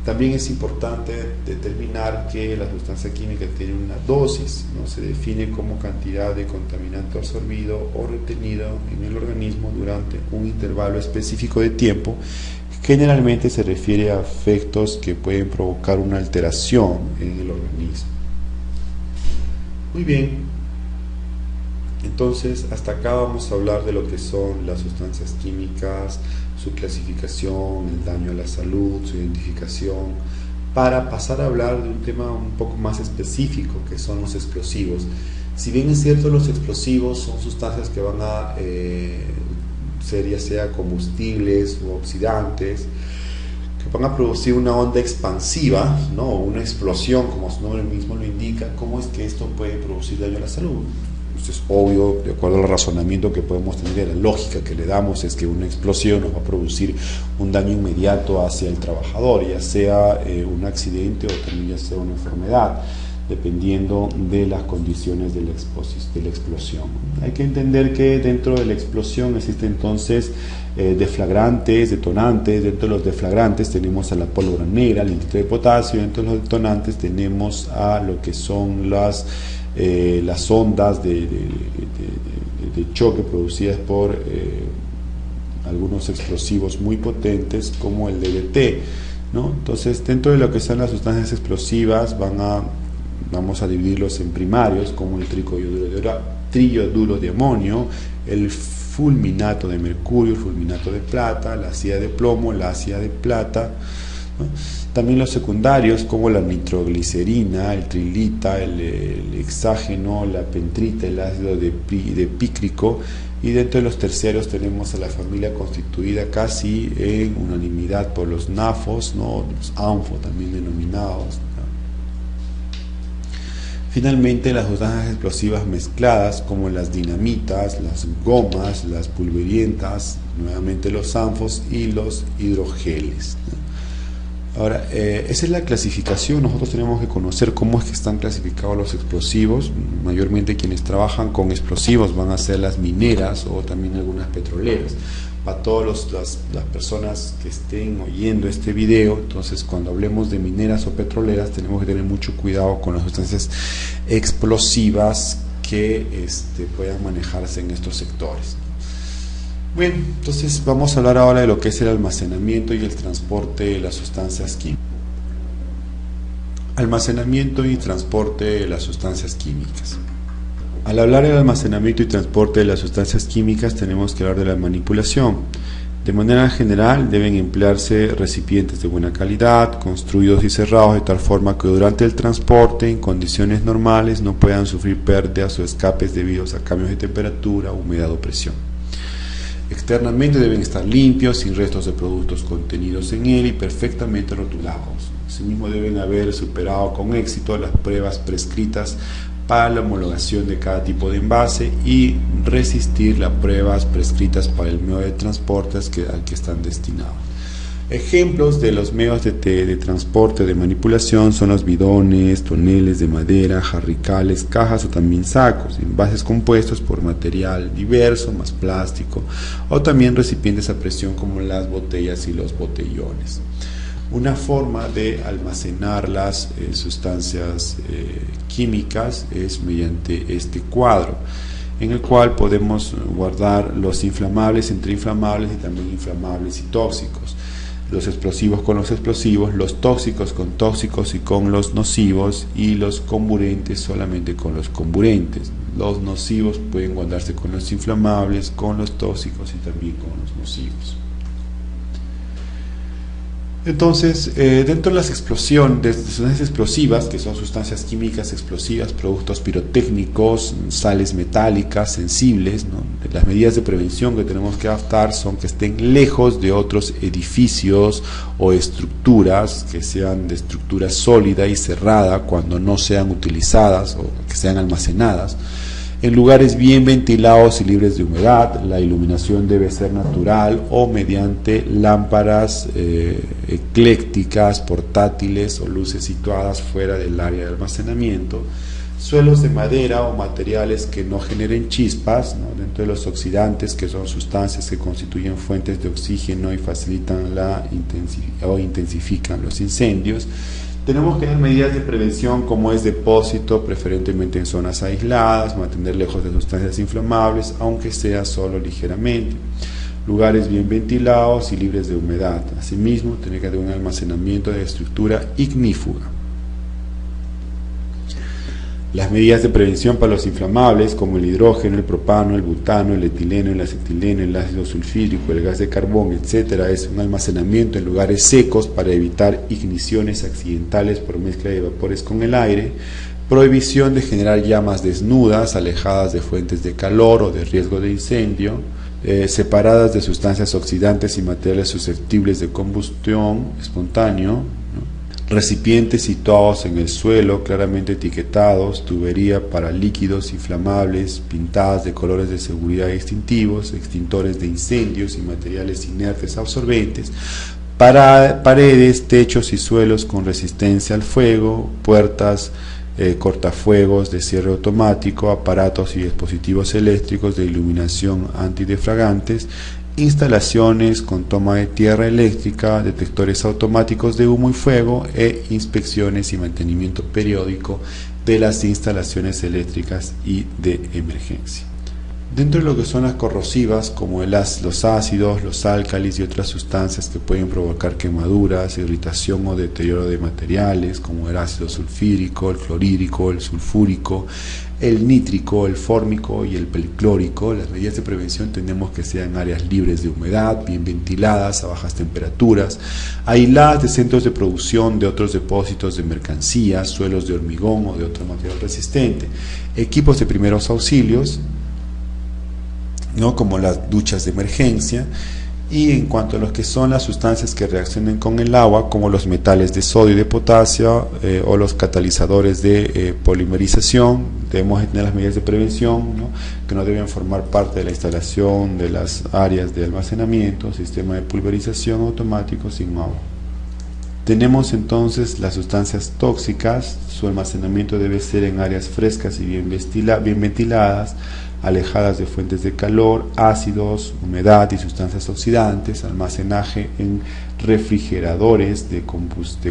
También es importante determinar que la sustancia química tiene una dosis, ¿no? Se define como cantidad de contaminante absorbido o retenido en el organismo durante un intervalo específico de tiempo. Generalmente se refiere a efectos que pueden provocar una alteración en el organismo. Muy bien, entonces hasta acá vamos a hablar de lo que son las sustancias químicas, su clasificación, el daño a la salud, su identificación, para pasar a hablar de un tema un poco más específico, que son los explosivos. Si bien es cierto, los explosivos son sustancias que van a ser ya sea combustibles o oxidantes, que van a producir una onda expansiva, ¿no? Una explosión, como su nombre mismo lo indica. ¿Cómo es que esto puede producir daño a la salud? Esto es obvio, de acuerdo al razonamiento que podemos tener, la lógica que le damos es que una explosión nos va a producir un daño inmediato hacia el trabajador, ya sea un accidente o también ya sea una enfermedad. dependiendo de las condiciones de la explosión. Hay que entender que dentro de la explosión existen entonces deflagrantes, detonantes. Dentro de los deflagrantes tenemos a la pólvora negra, el nitrito de potasio. Dentro de los detonantes tenemos a lo que son las ondas de choque producidas por algunos explosivos muy potentes como el DDT, ¿no? Entonces, dentro de lo que son las sustancias explosivas vamos a dividirlos en primarios, como el triyoduro de amonio, el fulminato de mercurio, el fulminato de plata, la ácida de plomo, la ácida de plata, ¿no? También los secundarios, como la nitroglicerina, el trilita, el hexágeno, la pentrita, el ácido de pícrico. Y dentro de los terciarios tenemos a la familia constituida casi en unanimidad por los nafos, ¿no? Los anfo también denominados, ¿no? Finalmente, las sustancias explosivas mezcladas, como las dinamitas, las gomas, las pulverientas, nuevamente los anfos y los hidrogeles, ¿no? Ahora, esa es la clasificación. Nosotros tenemos que conocer cómo es que están clasificados los explosivos. Mayormente quienes trabajan con explosivos van a ser las mineras o también algunas petroleras. Para todas las personas que estén oyendo este video, entonces cuando hablemos de mineras o petroleras tenemos que tener mucho cuidado con las sustancias explosivas que puedan manejarse en estos sectores. Bien, entonces vamos a hablar ahora de lo que es el almacenamiento y el transporte de las sustancias químicas. Almacenamiento y transporte de las sustancias químicas. Al hablar del almacenamiento y transporte de las sustancias químicas tenemos que hablar de la manipulación. De manera general deben emplearse recipientes de buena calidad, construidos y cerrados de tal forma que durante el transporte en condiciones normales no puedan sufrir pérdidas o escapes debidos a cambios de temperatura, humedad o presión. Externamente deben estar limpios, sin restos de productos contenidos en él y perfectamente rotulados. Asimismo deben haber superado con éxito las pruebas prescritas para la homologación de cada tipo de envase y resistir las pruebas prescritas para el medio de transporte al que están destinados. Ejemplos de los medios de transporte de manipulación son los bidones, toneles de madera, jarricales, cajas o también sacos, envases compuestos por material diverso más plástico, o también recipientes a presión como las botellas y los botellones. Una forma de almacenar las sustancias químicas es mediante este cuadro, en el cual podemos guardar los inflamables entre inflamables y también inflamables y tóxicos, los explosivos con los explosivos, los tóxicos con tóxicos y con los nocivos, y los comburentes solamente con los comburentes. Los nocivos pueden guardarse con los inflamables, con los tóxicos y también con los nocivos. Entonces, dentro de las explosiones, de sustancias explosivas, que son sustancias químicas explosivas, productos pirotécnicos, sales metálicas, sensibles, ¿no? Las medidas de prevención que tenemos que adoptar son que estén lejos de otros edificios o estructuras, que sean de estructura sólida y cerrada cuando no sean utilizadas o que sean almacenadas. En lugares bien ventilados y libres de humedad. La iluminación debe ser natural o mediante lámparas eclécticas, portátiles o luces situadas fuera del área de almacenamiento. Suelos de madera o materiales que no generen chispas, ¿no? Dentro de los oxidantes, que son sustancias que constituyen fuentes de oxígeno y facilitan o intensifican los incendios. Tenemos que tener medidas de prevención como es depósito, preferentemente en zonas aisladas, mantener lejos de sustancias inflamables, aunque sea solo ligeramente, lugares bien ventilados y libres de humedad. Asimismo, tener que tener un almacenamiento de estructura ignífuga. Las medidas de prevención para los inflamables, como el hidrógeno, el propano, el butano, el etileno, el acetileno, el ácido sulfídrico, el gas de carbón, etc., es un almacenamiento en lugares secos para evitar igniciones accidentales por mezcla de vapores con el aire. Prohibición de generar llamas desnudas, alejadas de fuentes de calor o de riesgo de incendio, separadas de sustancias oxidantes y materiales susceptibles de combustión espontáneo. Recipientes situados en el suelo, claramente etiquetados, tubería para líquidos inflamables, pintadas de colores de seguridad distintivos, extintores de incendios y materiales inertes absorbentes, paredes, techos y suelos con resistencia al fuego, puertas cortafuegos de cierre automático, aparatos y dispositivos eléctricos de iluminación antidefragantes, instalaciones con toma de tierra eléctrica, detectores automáticos de humo y fuego e inspecciones y mantenimiento periódico de las instalaciones eléctricas y de emergencia. Dentro de lo que son las corrosivas, como los ácidos, los álcalis y otras sustancias que pueden provocar quemaduras, irritación o deterioro de materiales, como el ácido sulfírico, el clorhídrico, el sulfúrico, el nítrico, el fórmico y el perclórico, las medidas de prevención tenemos que sean áreas libres de humedad, bien ventiladas, a bajas temperaturas, aisladas de centros de producción de otros depósitos de mercancías, suelos de hormigón o de otro material resistente, equipos de primeros auxilios, ¿no?, como las duchas de emergencia, y en cuanto a los que son las sustancias que reaccionan con el agua, como los metales de sodio y de potasio o los catalizadores de polimerización, debemos tener las medidas de prevención, ¿no?, que no deben formar parte de la instalación de las áreas de almacenamiento, sistema de pulverización automático sin agua. Tenemos entonces las sustancias tóxicas. Su almacenamiento debe ser en áreas frescas y bien ventiladas, alejadas de fuentes de calor, ácidos, humedad y sustancias oxidantes, almacenaje en refrigeradores de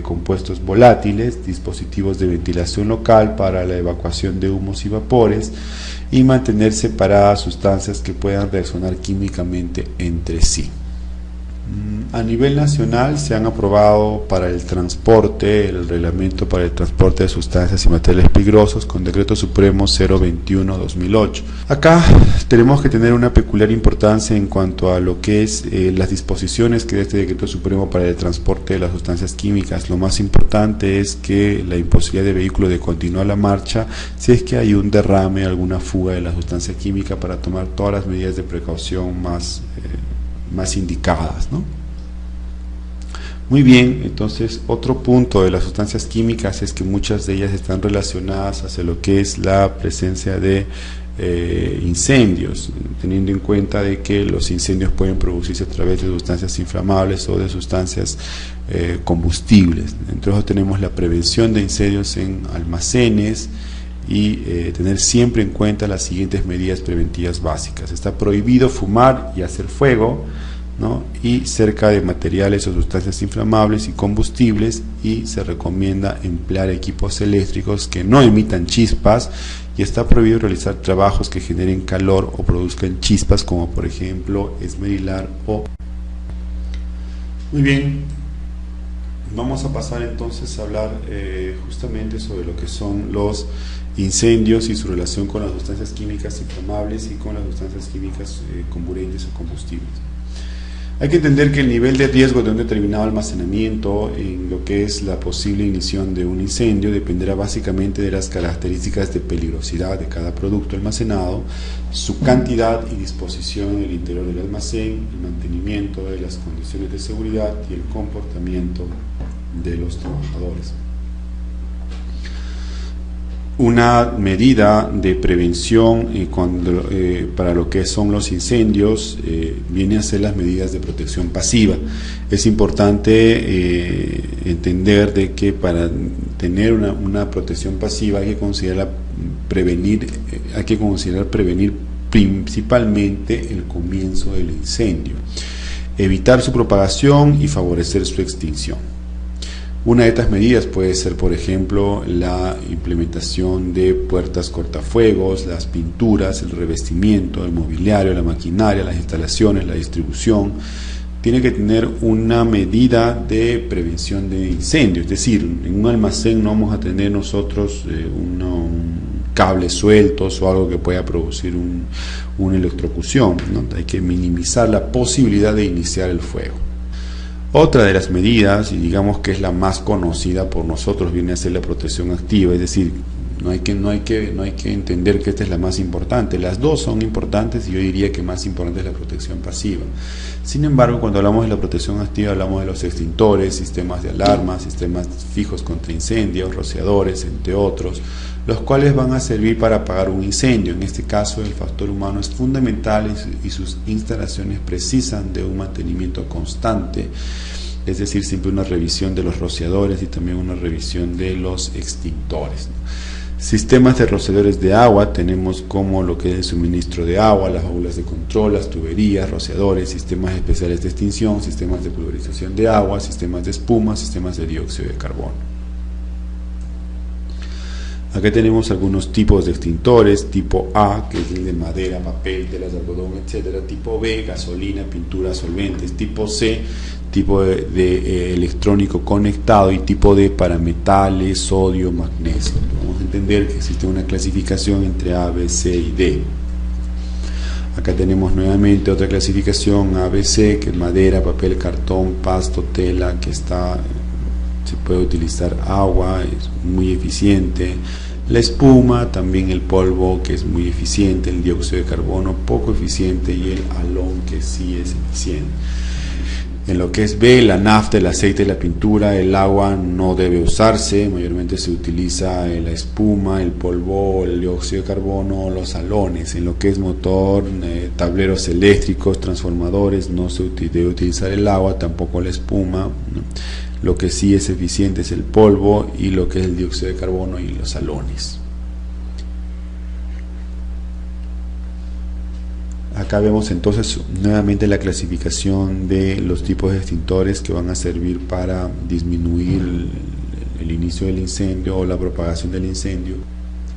compuestos volátiles, dispositivos de ventilación local para la evacuación de humos y vapores, y mantener separadas sustancias que puedan reaccionar químicamente entre sí. A nivel nacional se han aprobado para el transporte, el reglamento para el transporte de sustancias y materiales peligrosos con Decreto Supremo 021/2008. Acá tenemos que tener una peculiar importancia en cuanto a lo que es las disposiciones que da este Decreto Supremo para el transporte de las sustancias químicas. Lo más importante es que la imposibilidad de vehículo de continuar la marcha si es que hay un derrame, alguna fuga de la sustancia química, para tomar todas las medidas de precaución más indicadas, ¿no? Muy bien, entonces otro punto de las sustancias químicas es que muchas de ellas están relacionadas hacia lo que es la presencia de incendios, teniendo en cuenta de que los incendios pueden producirse a través de sustancias inflamables o de sustancias combustibles. Entre ellos tenemos la prevención de incendios en almacenes y tener siempre en cuenta las siguientes medidas preventivas básicas. Está prohibido fumar y hacer fuego, ¿no?, y cerca de materiales o sustancias inflamables y combustibles, y se recomienda emplear equipos eléctricos que no emitan chispas, y está prohibido realizar trabajos que generen calor o produzcan chispas, como por ejemplo esmerilar o... Muy bien, vamos a pasar entonces a hablar justamente sobre lo que son los incendios y su relación con las sustancias químicas inflamables y con las sustancias químicas comburentes o combustibles. Hay que entender que el nivel de riesgo de un determinado almacenamiento en lo que es la posible ignición de un incendio dependerá básicamente de las características de peligrosidad de cada producto almacenado, su cantidad y disposición en el interior del almacén, el mantenimiento de las condiciones de seguridad y el comportamiento de los trabajadores. Una medida de prevención para lo que son los incendios viene a ser las medidas de protección pasiva. Es importante entender de que para tener una protección pasiva hay que considerar prevenir principalmente el comienzo del incendio, evitar su propagación y favorecer su extinción. Una de estas medidas puede ser, por ejemplo, la implementación de puertas cortafuegos, las pinturas, el revestimiento, el mobiliario, la maquinaria, las instalaciones, la distribución. Tiene que tener una medida de prevención de incendio, es decir, en un almacén no vamos a tener nosotros cables sueltos o algo que pueda producir una electrocución, ¿no? Hay que minimizar la posibilidad de iniciar el fuego. Otra de las medidas, y digamos que es la más conocida por nosotros, viene a ser la protección activa, es decir, no hay que entender que esta es la más importante. Las dos son importantes y yo diría que más importante es la protección pasiva. Sin embargo, cuando hablamos de la protección activa hablamos de los extintores, sistemas de alarma, sistemas fijos contra incendios, rociadores, entre otros, los cuales van a servir para apagar un incendio. En este caso el factor humano es fundamental y sus instalaciones precisan de un mantenimiento constante, es decir, siempre una revisión de los rociadores y también una revisión de los extintores. Sistemas de rociadores de agua tenemos como lo que es el suministro de agua, las válvulas de control, las tuberías, rociadores, sistemas especiales de extinción, sistemas de pulverización de agua, sistemas de espuma, sistemas de dióxido de carbono. Acá tenemos algunos tipos de extintores: tipo A, que es el de madera, papel, telas de algodón, etc. Tipo B, gasolina, pintura, solventes. Tipo C, tipo de electrónico conectado. Y tipo D, para metales, sodio, magnesio. Vamos a entender que existe una clasificación entre A, B, C y D. Acá tenemos nuevamente otra clasificación: A, B, C, que es madera, papel, cartón, pasto, tela, que se puede utilizar agua, es muy eficiente. La espuma, también el polvo, que es muy eficiente. El dióxido de carbono, poco eficiente. Y el halón, que sí es eficiente. En lo que es B, la nafta, el aceite, la pintura, el agua no debe usarse. Mayormente se utiliza la espuma, el polvo, el dióxido de carbono, los halones. En lo que es motor, tableros eléctricos, transformadores, no se debe utilizar el agua, tampoco la espuma, ¿no? Lo que sí es eficiente es el polvo y lo que es el dióxido de carbono y los halones. Acá vemos entonces nuevamente la clasificación de los tipos de extintores que van a servir para disminuir el inicio del incendio o la propagación del incendio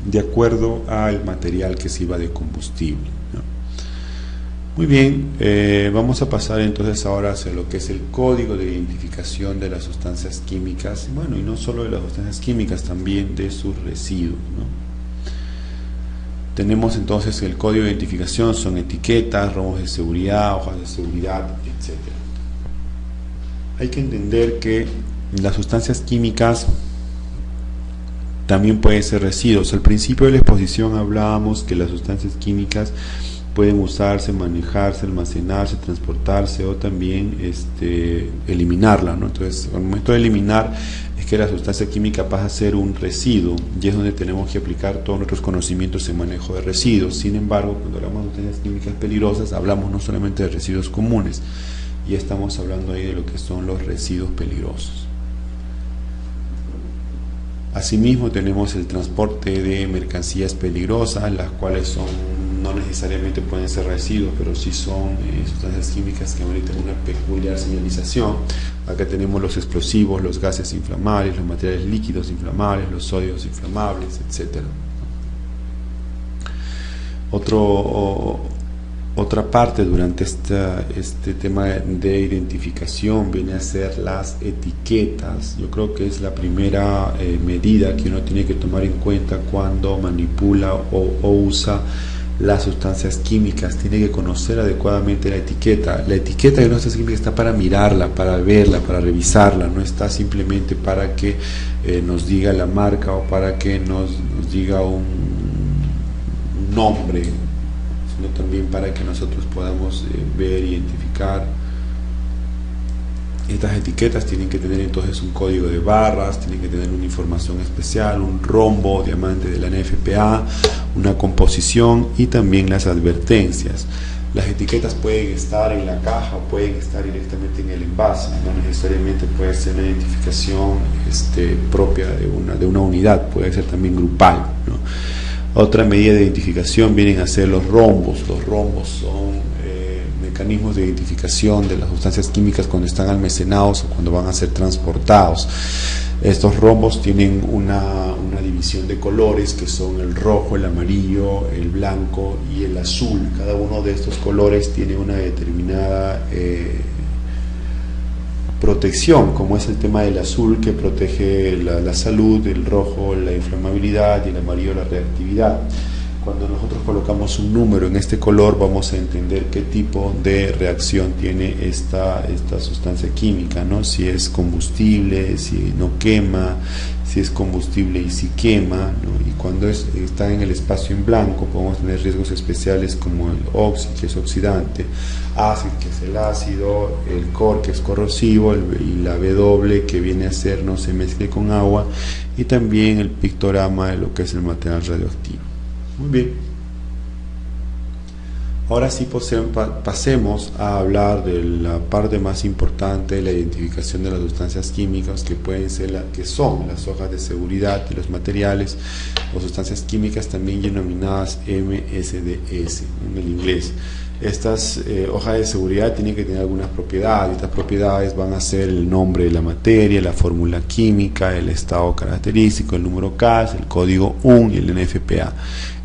de acuerdo al material que sirva de combustible, ¿no? Muy bien, vamos a pasar entonces ahora hacia lo que es el código de identificación de las sustancias químicas, bueno, y no solo de las sustancias químicas, también de sus residuos, ¿no? Tenemos entonces el código de identificación, son etiquetas, rombos de seguridad, hojas de seguridad, etc. Hay que entender que las sustancias químicas también pueden ser residuos. Al principio de la exposición hablábamos que las sustancias químicas pueden usarse, manejarse, almacenarse, transportarse o también eliminarla, ¿no? Entonces, al momento de eliminar es que la sustancia química pasa a ser un residuo y es donde tenemos que aplicar todos nuestros conocimientos en manejo de residuos. Sin embargo, cuando hablamos de sustancias químicas peligrosas, hablamos no solamente de residuos comunes, y estamos hablando ahí de lo que son los residuos peligrosos. Asimismo, tenemos el transporte de mercancías peligrosas, las cuales no necesariamente pueden ser residuos, pero sí son sustancias químicas que ahorita tienen una peculiar señalización. Acá tenemos los explosivos, los gases inflamables, los materiales líquidos inflamables, los sódidos inflamables, etc. Otra parte durante este tema de identificación viene a ser las etiquetas. Yo creo que es la primera medida que uno tiene que tomar en cuenta cuando manipula o usa las sustancias químicas. Tiene que conocer adecuadamente la etiqueta. La etiqueta de una sustancia química está para mirarla, para verla, para revisarla. No está simplemente para que nos diga la marca o para que nos diga un nombre, sino también para que nosotros podamos ver, identificar. Estas etiquetas tienen que tener entonces un código de barras, tienen que tener una información especial, un rombo, diamante de la NFPA, una composición y también las advertencias. Las etiquetas pueden estar en la caja o pueden estar directamente en el envase, no necesariamente puede ser una identificación propia de una unidad, puede ser también grupal, ¿no? Otra medida de identificación vienen a ser los rombos. Los rombos son mecanismos de identificación de las sustancias químicas cuando están almacenados o cuando van a ser transportados. Estos rombos tienen una división de colores que son el rojo, el amarillo, el blanco y el azul. Cada uno de estos colores tiene una determinada protección, como es el tema del azul, que protege la salud, el rojo la inflamabilidad y el amarillo la reactividad. Cuando nosotros colocamos un número en este color, vamos a entender qué tipo de reacción tiene esta sustancia química, ¿no? Si es combustible, si no quema, si es combustible y si quema, ¿no? Y cuando está en el espacio en blanco, podemos tener riesgos especiales como el oxi, que es oxidante, ácido, que es el ácido, el cor, que es corrosivo, y la W, que viene a ser no se mezcle con agua, y también el pictograma de lo que es el material radioactivo. Muy bien. Ahora sí pasemos a hablar de la parte más importante de la identificación de las sustancias químicas, que pueden ser que son las hojas de seguridad de los materiales o sustancias químicas, también denominadas MSDS en el inglés. Estas hojas de seguridad tienen que tener algunas propiedades. Estas propiedades van a ser el nombre de la materia, la fórmula química, el estado característico, el número CAS, el código UN y el NFPA.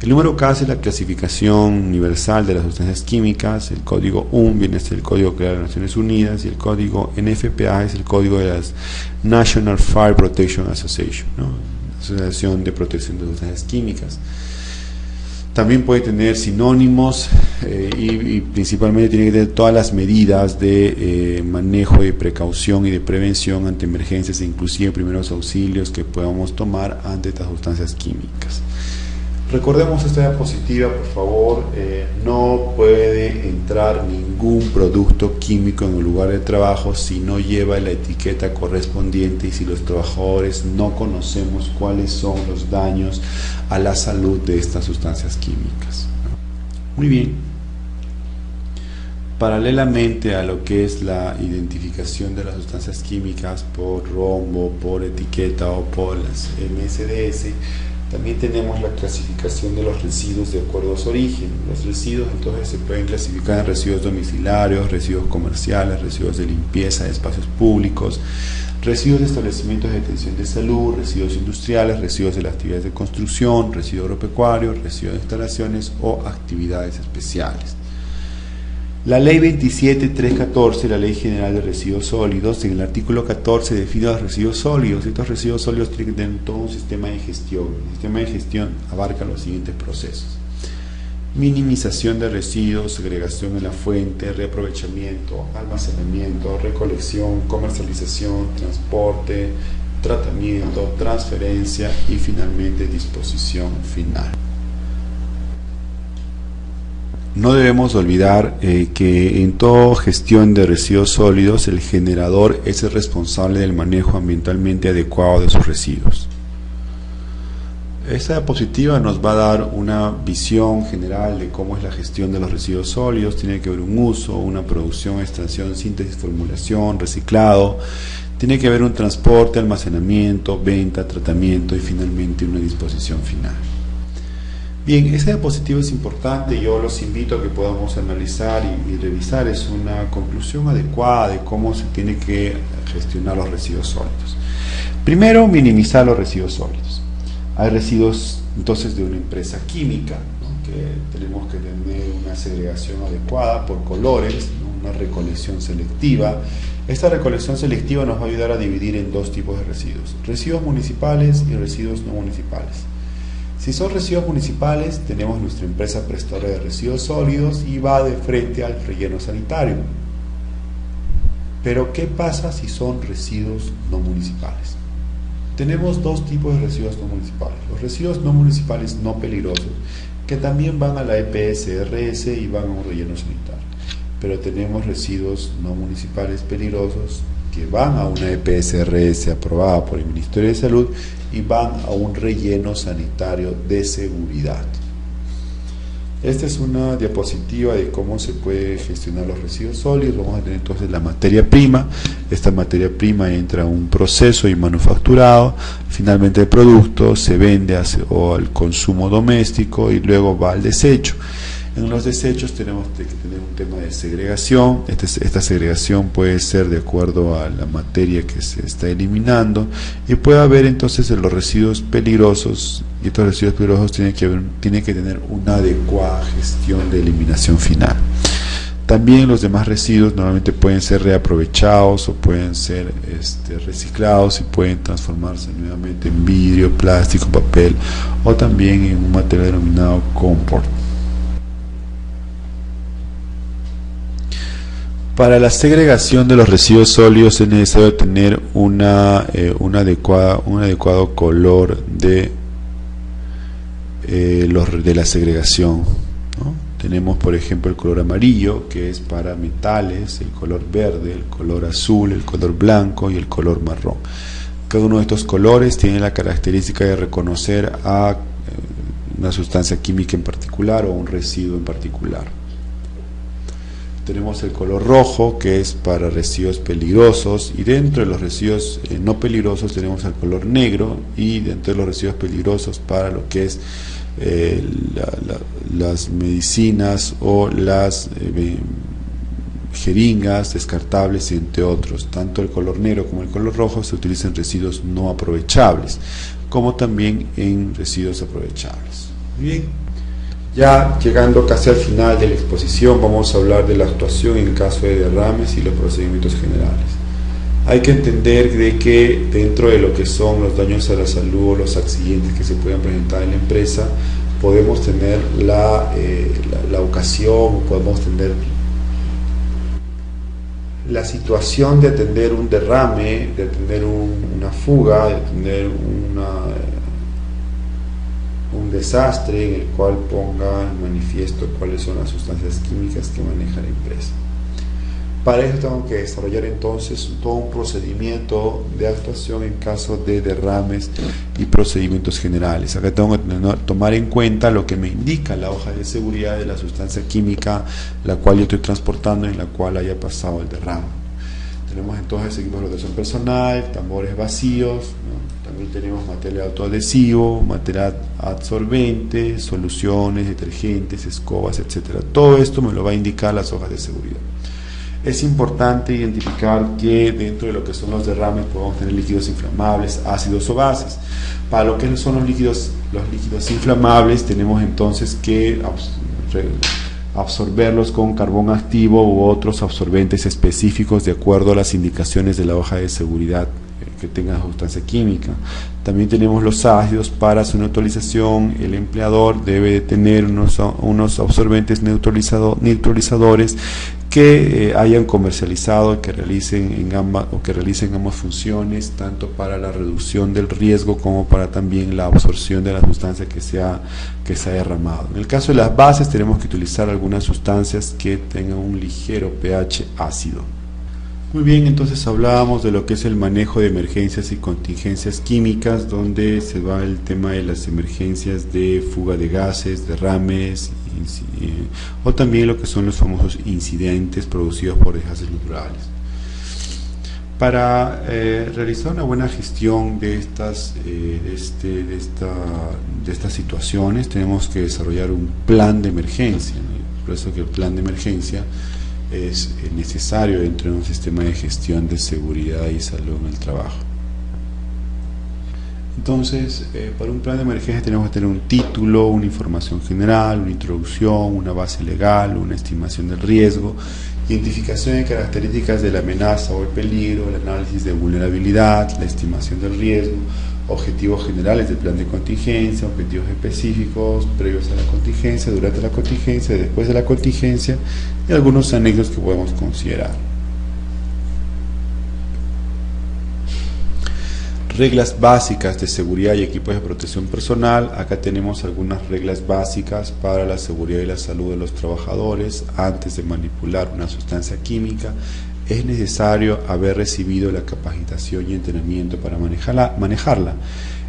El número CAS es la clasificación universal de las sustancias químicas, el código UN viene a ser el código de las Naciones Unidas y el código NFPA es el código de la National Fire Protection Association, ¿no? Asociación de Protección de Sustancias Químicas. También puede tener sinónimos y principalmente tiene que tener todas las medidas de manejo, de precaución y de prevención ante emergencias e inclusive primeros auxilios que podamos tomar ante estas sustancias químicas. Recordemos esta diapositiva, por favor. No puede entrar ningún producto químico en el lugar de trabajo si no lleva la etiqueta correspondiente y si los trabajadores no conocemos cuáles son los daños a la salud de estas sustancias químicas. Muy bien. Paralelamente a lo que es la identificación de las sustancias químicas por rombo, por etiqueta o por las MSDS, también tenemos la clasificación de los residuos de acuerdo a su origen. Los residuos entonces se pueden clasificar en residuos domiciliarios, residuos comerciales, residuos de limpieza de espacios públicos, residuos de establecimientos de atención de salud, residuos industriales, residuos de las actividades de construcción, residuos agropecuarios, residuos de instalaciones o actividades especiales. La Ley 27.314, la Ley General de Residuos Sólidos, en el artículo 14 define los residuos sólidos. Estos residuos sólidos tienen que tener todo un sistema de gestión. El sistema de gestión abarca los siguientes procesos: minimización de residuos, segregación en la fuente, reaprovechamiento, almacenamiento, recolección, comercialización, transporte, tratamiento, transferencia y finalmente disposición final. No debemos olvidar que en toda gestión de residuos sólidos el generador es el responsable del manejo ambientalmente adecuado de sus residuos. Esta diapositiva nos va a dar una visión general de cómo es la gestión de los residuos sólidos. Tiene que haber un uso, una producción, extracción, síntesis, formulación, reciclado. Tiene que haber un transporte, almacenamiento, venta, tratamiento y finalmente una disposición final. Bien, esa diapositiva es importante, yo los invito a que podamos analizar y revisar. Es una conclusión adecuada de cómo se tiene que gestionar los residuos sólidos. Primero, minimizar los residuos sólidos. Hay residuos entonces de una empresa química, ¿no?, que tenemos que tener una segregación adecuada por colores, ¿no?, una recolección selectiva. Esta recolección selectiva nos va a ayudar a dividir en dos tipos de residuos: residuos municipales y residuos no municipales. Si son residuos municipales, tenemos nuestra empresa prestadora de residuos sólidos y va de frente al relleno sanitario. Pero ¿qué pasa si son residuos no municipales? Tenemos dos tipos de residuos no municipales: los residuos no municipales no peligrosos, que también van a la EPSRS y van a un relleno sanitario. Pero tenemos residuos no municipales peligrosos que van a una EPSRS aprobada por el Ministerio de Salud y van a un relleno sanitario de seguridad. Esta es una diapositiva de cómo se puede gestionar los residuos sólidos. Vamos a tener entonces la materia prima. Esta materia prima entra a un proceso y manufacturado. Finalmente el producto se vende o al consumo doméstico y luego va al desecho. En los desechos tenemos que tener un tema de segregación. Esta segregación puede ser de acuerdo a la materia que se está eliminando, y puede haber entonces los residuos peligrosos, y estos residuos peligrosos tienen que tener una adecuada gestión de eliminación final. También los demás residuos normalmente pueden ser reaprovechados o pueden ser reciclados y pueden transformarse nuevamente en vidrio, plástico, papel o también en un material denominado compost. Para la segregación de los residuos sólidos es necesario tener un adecuado color de la segregación, ¿no? Tenemos, por ejemplo, el color amarillo, que es para metales, el color verde, el color azul, el color blanco y el color marrón. Cada uno de estos colores tiene la característica de reconocer a una sustancia química en particular o un residuo en particular. Tenemos el color rojo, que es para residuos peligrosos, y dentro de los residuos no peligrosos tenemos el color negro, y dentro de los residuos peligrosos para lo que es las medicinas o las jeringas descartables, entre otros. Tanto el color negro como el color rojo se utilizan en residuos no aprovechables, como también en residuos aprovechables. Bien. Ya llegando casi al final de la exposición, vamos a hablar de la actuación en caso de derrames y los procedimientos generales. Hay que entender de que dentro de lo que son los daños a la salud o los accidentes que se puedan presentar en la empresa, podemos tener la ocasión, podemos tener la situación de atender un derrame, de atender una fuga, de atender un desastre en el cual ponga en manifiesto cuáles son las sustancias químicas que maneja la empresa. Para eso tengo que desarrollar entonces todo un procedimiento de actuación en caso de derrames y procedimientos generales. Acá tengo que tomar en cuenta lo que me indica la hoja de seguridad de la sustancia química la cual yo estoy transportando y en la cual haya pasado el derrame. Tenemos entonces equipos de protección personal, tambores vacíos, ¿no? También tenemos material autoadhesivo, material absorbente, soluciones, detergentes, escobas, etc. Todo esto me lo va a indicar las hojas de seguridad. Es importante identificar que dentro de lo que son los derrames podemos tener líquidos inflamables, ácidos o bases. Para lo que son los líquidos inflamables tenemos entonces que absorberlos con carbón activo u otros absorbentes específicos de acuerdo a las indicaciones de la hoja de seguridad que tenga sustancia química. También tenemos los ácidos. Para su neutralización el empleador debe de tener unos absorbentes neutralizadores que hayan comercializado, que realicen ambas funciones, tanto para la reducción del riesgo como para también la absorción de la sustancia que se ha derramado. En el caso de las bases tenemos que utilizar algunas sustancias que tengan un ligero pH ácido. Muy bien, entonces hablábamos de lo que es el manejo de emergencias y contingencias químicas, donde se va el tema de las emergencias de fuga de gases, derrames, o también lo que son los famosos incidentes producidos por desastres naturales. Para realizar una buena gestión de estas situaciones tenemos que desarrollar un plan de emergencia, ¿no? Por eso que el plan de emergencia es necesario dentro de un sistema de gestión de seguridad y salud en el trabajo. Entonces, para un plan de emergencia tenemos que tener un título, una información general, una introducción, una base legal, una estimación del riesgo, identificación de características de la amenaza o el peligro, el análisis de vulnerabilidad, la estimación del riesgo, objetivos generales del plan de contingencia, objetivos específicos previos a la contingencia, durante la contingencia, después de la contingencia, y algunos anexos que podemos considerar. Reglas básicas de seguridad y equipos de protección personal. Acá tenemos algunas reglas básicas para la seguridad y la salud de los trabajadores. Antes de manipular una sustancia química, es necesario haber recibido la capacitación y entrenamiento para manejarla.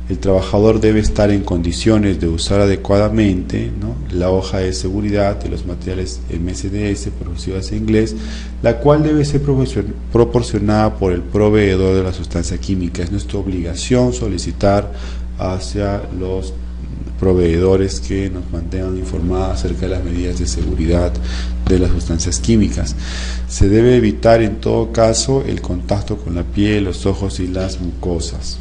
El trabajador debe estar en condiciones de usar adecuadamente, ¿no?, la hoja de seguridad de los materiales MSDS, producidas en inglés, la cual debe ser proporcionada por el proveedor de la sustancia química. Es nuestra obligación solicitar hacia los proveedores que nos mantengan informados acerca de las medidas de seguridad de las sustancias químicas. Se debe evitar en todo caso el contacto con la piel, los ojos y las mucosas.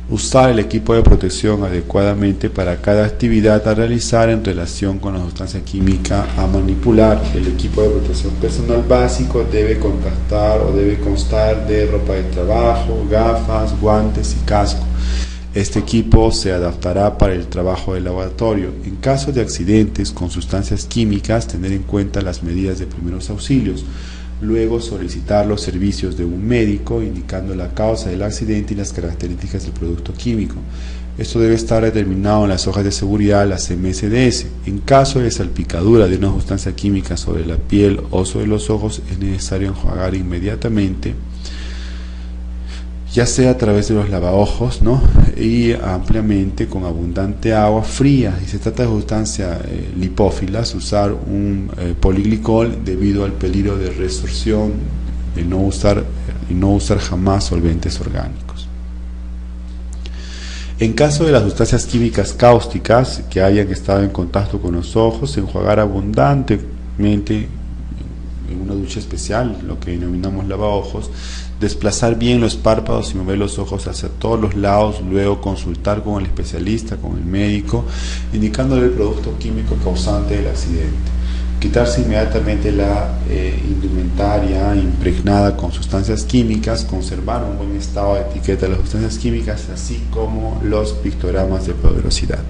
Usar el equipo de protección adecuadamente para cada actividad a realizar en relación con la sustancia química a manipular. El equipo de protección personal básico debe constar de ropa de trabajo, gafas, guantes y casco. Este equipo se adaptará para el trabajo del laboratorio. En caso de accidentes con sustancias químicas, tener en cuenta las medidas de primeros auxilios. Luego solicitar los servicios de un médico indicando la causa del accidente y las características del producto químico. Esto debe estar determinado en las hojas de seguridad, las MSDS. En caso de salpicadura de una sustancia química sobre la piel o sobre los ojos, es necesario enjuagar inmediatamente ya sea a través de los lavaojos, ¿no? Y ampliamente con abundante agua fría. Y se trata de sustancias lipófilas, usar un poliglicol debido al peligro de resorción, de no usar jamás solventes orgánicos. En caso de las sustancias químicas cáusticas que hayan estado en contacto con los ojos, enjuagar abundantemente en una ducha especial, lo que denominamos lavaojos, desplazar bien los párpados y mover los ojos hacia todos los lados, luego consultar con el especialista, con el médico, indicándole el producto químico causante del accidente. Quitarse inmediatamente la indumentaria impregnada con sustancias químicas, conservar un buen estado de etiqueta de las sustancias químicas, así como los pictogramas de poderosidad.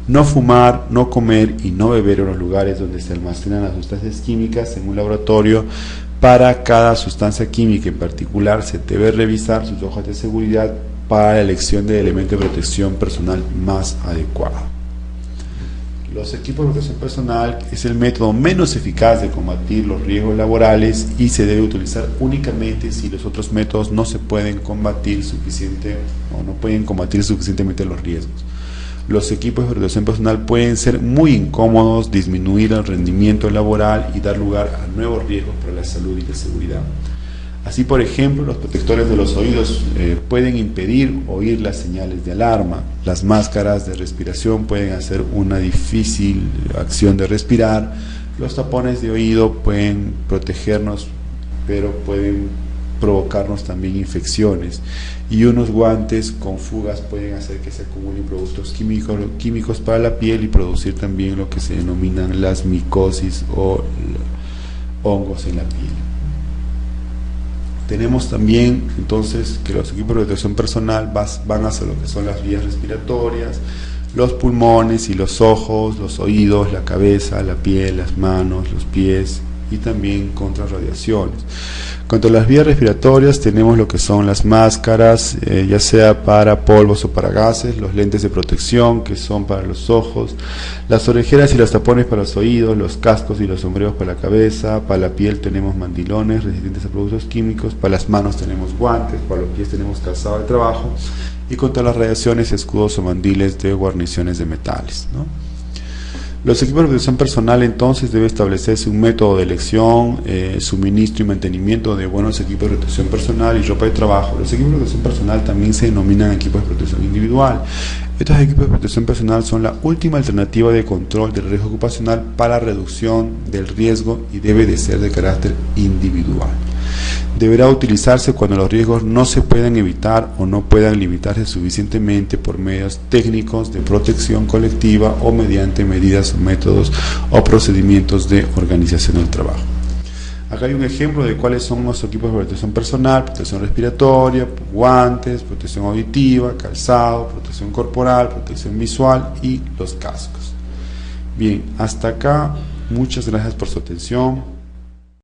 No fumar, no comer y no beber en los lugares donde se almacenan las sustancias químicas. En un laboratorio, para cada sustancia química en particular, se debe revisar sus hojas de seguridad para la elección del elemento de protección personal más adecuado. Los equipos de protección personal es el método menos eficaz de combatir los riesgos laborales y se debe utilizar únicamente si los otros métodos no pueden combatir suficientemente los riesgos. Los equipos de protección personal pueden ser muy incómodos, disminuir el rendimiento laboral y dar lugar a nuevos riesgos para la salud y la seguridad. Así, por ejemplo, los protectores de los oídos pueden impedir oír las señales de alarma. Las máscaras de respiración pueden hacer una difícil acción de respirar. Los tapones de oído pueden protegernos, pero pueden provocarnos también infecciones, y unos guantes con fugas pueden hacer que se acumulen productos químicos para la piel y producir también lo que se denominan las micosis o hongos en la piel. Tenemos también entonces que los equipos de protección personal van hacia lo que son las vías respiratorias, los pulmones y los ojos, los oídos, la cabeza, la piel, las manos, los pies, y también contra radiaciones. Contra las vías respiratorias tenemos lo que son las máscaras, ya sea para polvos o para gases, los lentes de protección que son para los ojos, las orejeras y los tapones para los oídos, los cascos y los sombreros para la cabeza, para la piel tenemos mandilones resistentes a productos químicos, para las manos tenemos guantes, para los pies tenemos calzado de trabajo, y contra las radiaciones escudos o mandiles de guarniciones de metales, ¿no? Los equipos de protección personal entonces debe establecerse un método de elección, suministro y mantenimiento de buenos equipos de protección personal y ropa de trabajo. Los equipos de protección personal también se denominan equipos de protección individual. Estos equipos de protección personal son la última alternativa de control del riesgo ocupacional para reducción del riesgo y debe de ser de carácter individual. Deberá utilizarse cuando los riesgos no se puedan evitar o no puedan limitarse suficientemente por medios técnicos de protección colectiva o mediante medidas o métodos o procedimientos de organización del trabajo. Acá hay un ejemplo de cuáles son los equipos de protección personal: protección respiratoria, guantes, protección auditiva, calzado, protección corporal, protección visual y los cascos. Bien, hasta acá, muchas gracias por su atención.